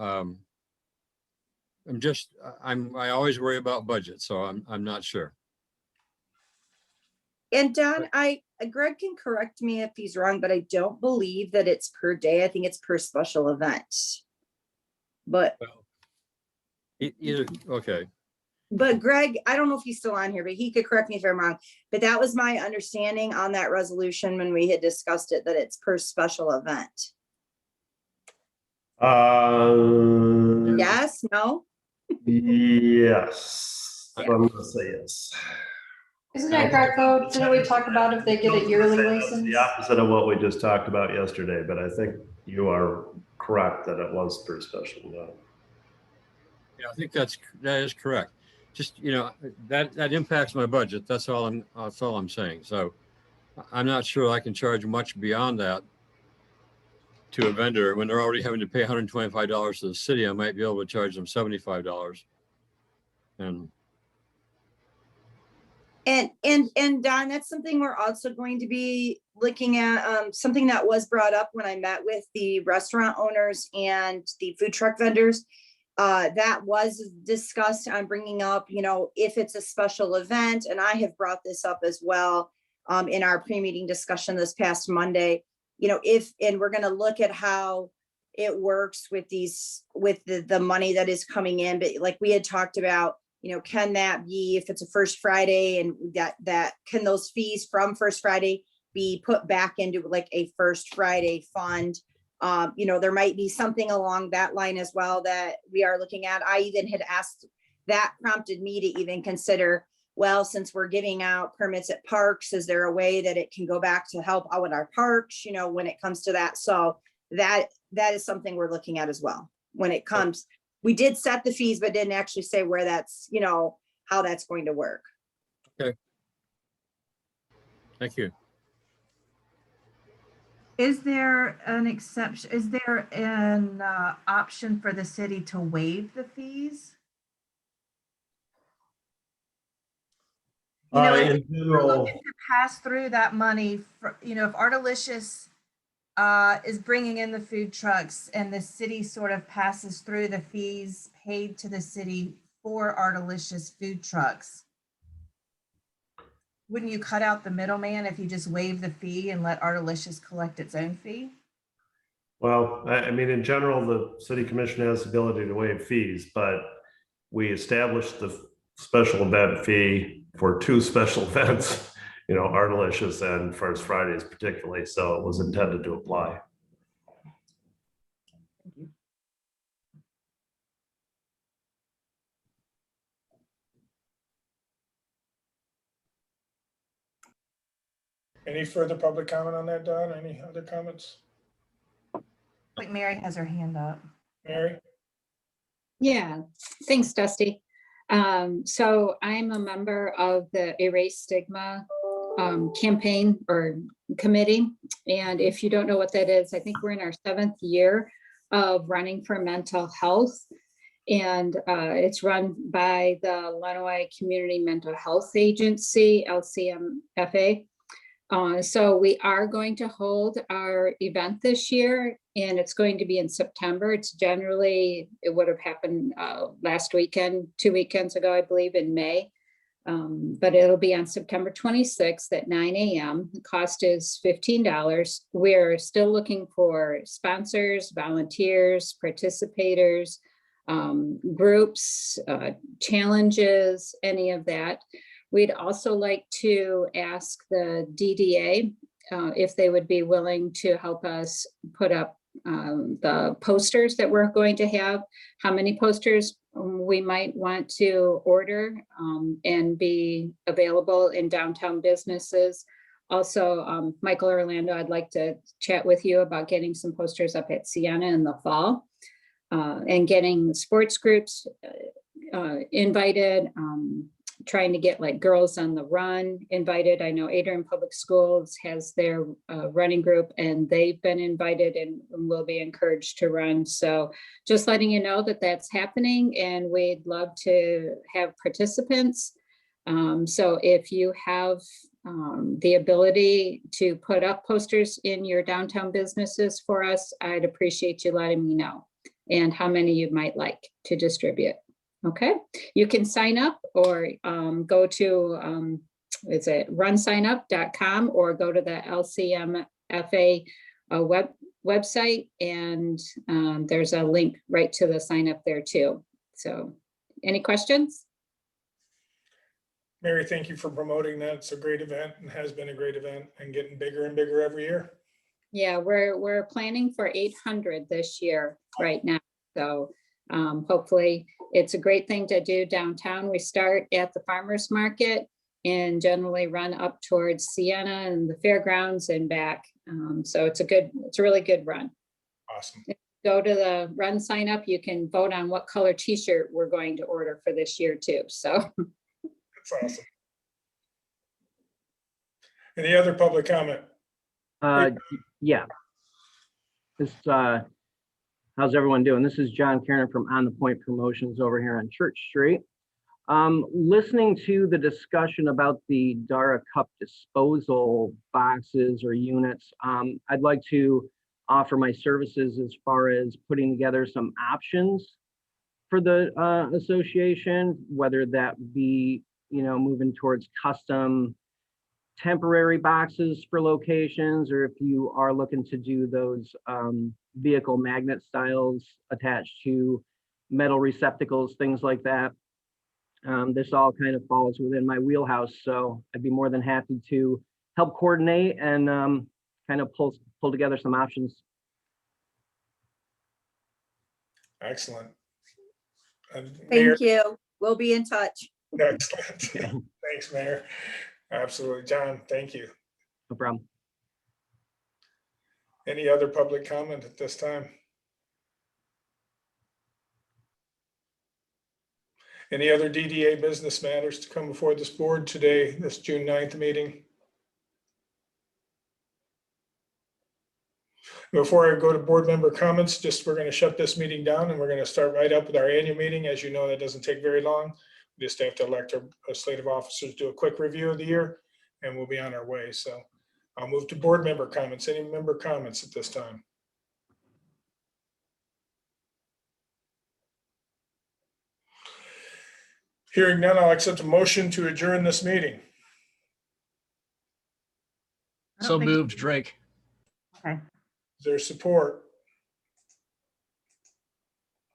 I always worry about budget, so I'm not sure. And Don, Greg can correct me if he's wrong, but I don't believe that it's per day. I think it's per special event. But Okay. But Greg, I don't know if he's still on here, but he could correct me if I'm wrong. But that was my understanding on that resolution when we had discussed it, that it's per special event. Yes, no? Yes. I'm gonna say yes. Isn't that correct though? Didn't we talk about if they get a yearly That's license? the opposite of what we just talked about yesterday, but I think you are correct that it was per special event. Yeah, I think that is correct. Just, that impacts my budget. That's all I'm saying. So I'm not sure I can charge much beyond that to a vendor when they're already having to pay $125 to the city. I might be able to charge them $75. And Don, that's something we're also going to be looking at, something that was brought up when I met with the restaurant owners and the food truck vendors. That was discussed on bringing up, if it's a special event, and I have brought this up as well in our pre-meeting discussion this past Monday, and we're going to look at how it works with the money that is coming in. But like we had talked about, can that be, if it's a First Friday, and that can those fees from First Friday be put back into like a First Friday fund? There might be something along that line as well that we are looking at. I even had asked, that prompted me to even consider, well, since we're giving out permits at parks, is there a way that it can go back to help out with our parks, when it comes to that? So that is something we're looking at as well. When it comes, we did set the fees, but didn't actually say where that's, how that's going to work. okay. Thank you. Is there an exception? Is there an option for the city to waive the fees? In If we're general, looking to pass through that money, for, if Artelicious is bringing in the food trucks and the city sort of passes through the fees paid to the city for Artelicious food trucks, wouldn't you cut out the middleman if you just waive the fee and let Artelicious collect its own fee? well, I mean, in general, the city commission has the ability to waive fees, but we established the special event fee for 2 special events, Artelicious and First Fridays particularly, so it was intended to apply. Thank you. Any further public comment on that, Don? Any other comments? Like Mary has her hand up. Mary? Yeah, thanks, Dusty. So I'm a member of the Erase Stigma campaign or committee. And if you don't know what that is, I think we're in our 7th year of running for mental health. And it's run by the Lenawee Community Mental Health Agency, LCMFA. So we are going to hold our event this year, and it's going to be in September. It would have happened last weekend, 2 weekends ago, I believe, in May. But it'll be on September 26th at 9 a.m. The cost is $15. We're still looking for sponsors, volunteers, participators, groups, challenges, any of that. We'd also like to ask the DDA if they would be willing to help us put up the posters that we're going to have, how many posters we might want to order and be available in downtown businesses. Also, Michael Orlando, I'd like to chat with you about getting some posters up at Sienna in the fall and getting sports groups invited, trying to get like Girls on the Run invited. I know Adrian Public Schools has their running group and they've been invited and will be encouraged to run. So just letting you know that that's happening and we'd love to have participants. So if you have the ability to put up posters in your downtown businesses for us, I'd appreciate you letting me know and how many you might like to distribute. Okay, you can sign up or go to, is it runsignup.com or go to the LCMFA website and there's a link right to the sign up there too. So any questions? Mary, thank you for promoting that. It's a great event and has been a great event and getting bigger and bigger every year. Yeah, we're planning for 800 this year right now. So hopefully it's a great thing to do downtown. We start at the farmers market and generally run up towards Sienna and the fairgrounds and back. So it's a really good run. Awesome. If you go to the run sign up, you can vote on what color t-shirt we're going to order for this year too. So that's awesome. Any other public comment? Yeah. This how's everyone doing? This is John Karen from On the Point Promotions over here on Church Street. Listening to the discussion about the Dara Cup disposal boxes or units, I'd like to offer my services as far as putting together some options for the association, whether that be, moving towards custom temporary boxes for locations, or if you are looking to do those vehicle magnet styles attached to metal receptacles, things like that. This all kind of falls within my wheelhouse, so I'd be more than happy to help coordinate and kind of pull together some options. Excellent. Mayor, Thank you. We'll be in touch. excellent. Thanks, Mayor. Absolutely. John, thank you. No problem. Any other public comment at this time? Any other DDA business matters to come before this board today, this June 9th meeting? Before I go to board member comments, we're going to shut this meeting down and we're going to start right up with our annual meeting. As you know, that doesn't take very long. We just have to elect our slate of officers, do a quick review of the year, and we'll be on our way. So I'll move to board member comments. Any member comments at this time? Hearing none, I'll accept a motion to adjourn this meeting. So moved, Drake. Okay. Is there support?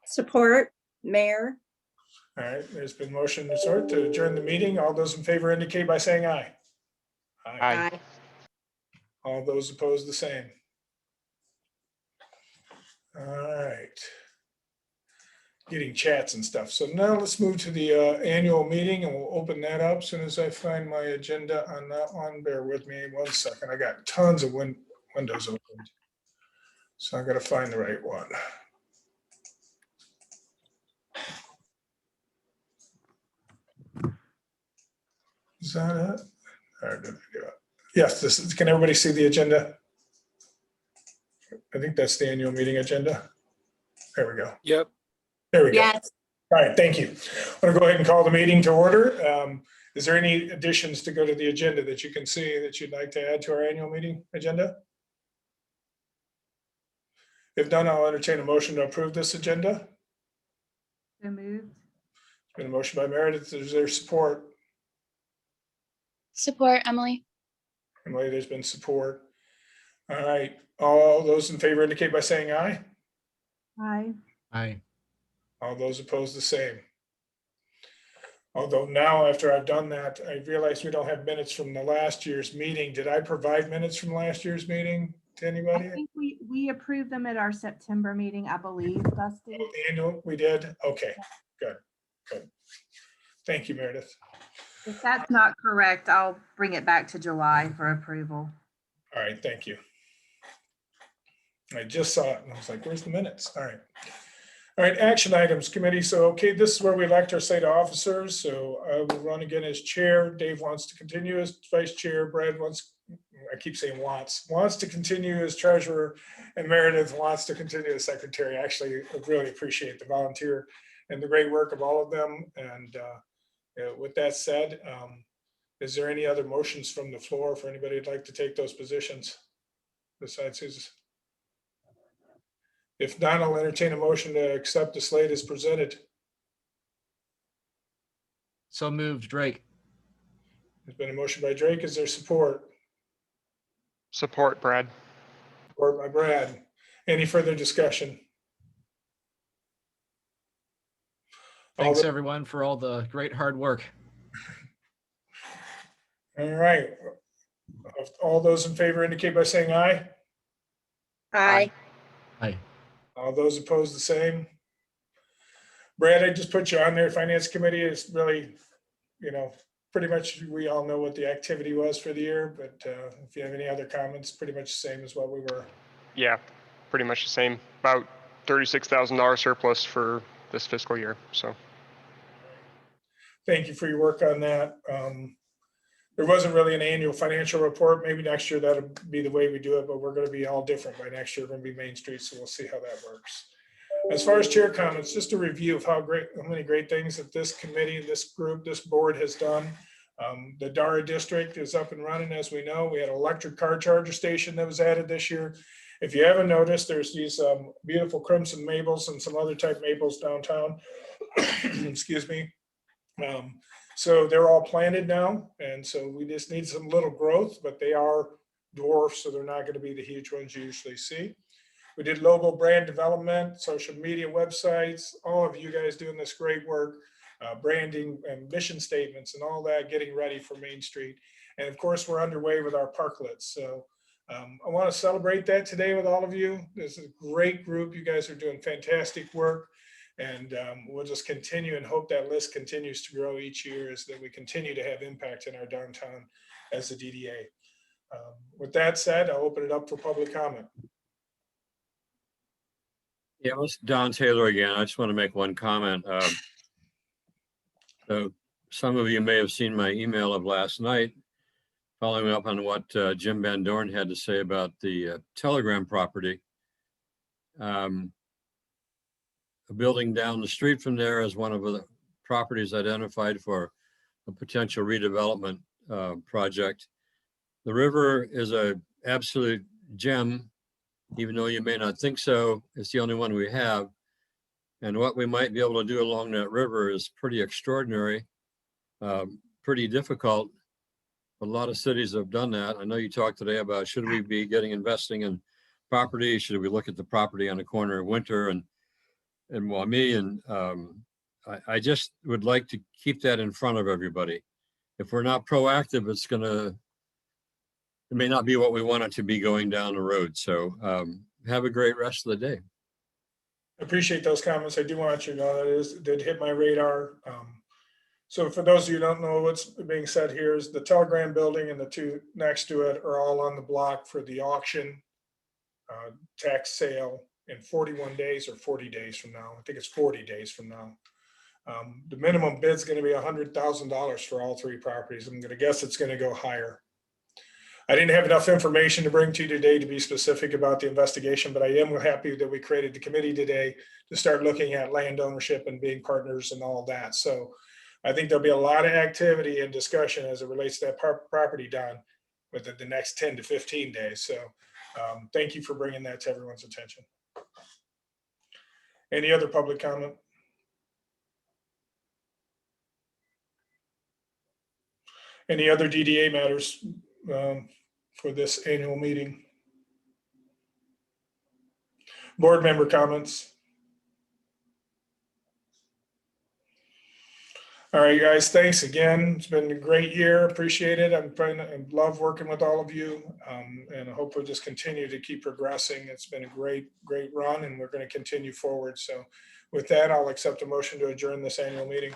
Support, Mayor. All right, there's been motion to sort to adjourn the meeting. All those in favor indicate by saying aye. Aye. All those opposed, the same. All right. Getting chats and stuff. So now let's move to the annual meeting and we'll open that up as soon as I find my agenda on that one. Bear with me 1 second. I got tons of windows opened. So I got to find the right one. Is that it? Or did I do it? Yes, this is, can everybody see the agenda? I think that's the annual meeting agenda. There we go. Yep. There we go. Yes. All right, thank you. I'm gonna go ahead and call the meeting to order. Is there any additions to go to the agenda that you can see that you'd like to add to our annual meeting agenda? If none, I'll entertain a motion to approve this agenda. So moved. It's been a motion by Meredith. Is there support? Support, Emily. Emily, there's been support. All right, all those in favor indicate by saying aye. Aye. Aye. All those opposed, the same. Although now, after I've done that, I realize we don't have minutes from the last year's meeting. Did I provide minutes from last year's meeting to I anybody? think we approved them at our September meeting, I believe, Dusty. The annual, we did? Okay, good, good. Thank you, Meredith. If that's not correct, I'll bring it back to July for approval. All right, thank you. I just saw it and I was like, where's the minutes? All right. All right, action items committee. So, okay, this is where we elect our state officers. So I will run again as chair. Dave wants to continue as vice chair. Brad wants, I keep saying wants to continue as treasurer, and Meredith wants to continue as secretary. Actually, I really appreciate the volunteer and the great work of all of them. And with that said, is there any other motions from the floor for anybody who'd like to take those positions besides Susan? If not, I'll entertain a motion to accept the slate as presented. So moved, Drake. There's been a motion by Drake. Is there support? Support, Brad. Support by Brad. Any further discussion? Thanks everyone for all the great hard work. All right. All those in favor indicate by saying aye. Aye. Aye. All those opposed, the same. Brad, I just put you on there. Finance committee is really, pretty much we all know what the activity was for the year, but if you have any other comments, pretty much the same as what we were. Yeah, pretty much the same. About $36,000 surplus for this fiscal year. So Thank you for your work on that. There wasn't really an annual financial report. Maybe next year that'll be the way we do it, but we're going to be all different by next year. We're going to be Main Street, so we'll see how that works. As far as chair comments, just a review of how many great things that this committee, this group, this board has done. The Dara district is up and running, as we know. We had an electric car charger station that was added this year. If you haven't noticed, there's these beautiful crimson maples and some other type maples downtown. Excuse me. So they're all planted now, and so we just need some little growth, but they are dwarfs, so they're not going to be the huge ones you usually see. We did logo brand development, social media websites, all of you guys doing this great work, branding and mission statements and all that, getting ready for Main Street. And of course, we're underway with our parklets. So I want to celebrate that today with all of you. This is a great group. You guys are doing fantastic work. And we'll just continue and hope that list continues to grow each year as that we continue to have impact in our downtown as the DDA. With that said, I'll open it up for public comment. Yeah, it's Don Taylor again. I just want to make one comment. So some of you may have seen my email of last night, following up on what Jim Van Dorn had to say about the Telegram property. A building down the street from there is one of the properties identified for a potential redevelopment project. The river is a absolute gem, even though you may not think so. It's the only one we have. And what we might be able to do along that river is pretty extraordinary, pretty difficult. A lot of cities have done that. I know you talked today about should we be investing in property? Should we look at the property on the corner of Winter and Wami? And I just would like to keep that in front of everybody. If we're not proactive, it may not be what we want it to be going down the road. So have a great rest of the day. I appreciate those comments. I do want you to know that did hit my radar. So for those of you who don't know what's being said here is the Telegram building and the two next to it are all on the block for the auction tax sale in 41 days or 40 days from now. I think it's 40 days from now. The minimum bid is going to be $100,000 for all three properties. I'm going to guess it's going to go higher. I didn't have enough information to bring to you today to be specific about the investigation, but I am happy that we created the committee today to start looking at land ownership and being partners and all that. So I think there'll be a lot of activity and discussion as it relates to that property, Don, within the next 10 to 15 days. So thank you for bringing that to everyone's attention. Any other public comment? Any other DDA matters for this annual meeting? Board member comments? All right, guys, thanks again. It's been a great year. Appreciate it. I love working with all of you, and I hope we'll just continue to keep progressing. It's been a great run, and we're going to continue forward. So with that, I'll accept a motion to adjourn this annual meeting.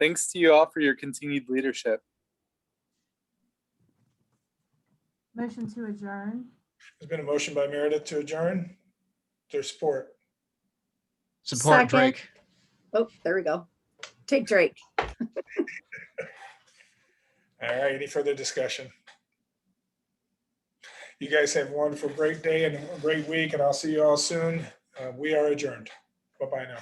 Thanks to you all for your continued leadership. Motion to adjourn. There's been a motion by Meredith to adjourn. Is there support? Support Second. Drake. Oh, there we go. Take Drake. All right, any further discussion? You guys have a wonderful, great day and a great week, and I'll see you all soon. We are adjourned. Bye-bye now.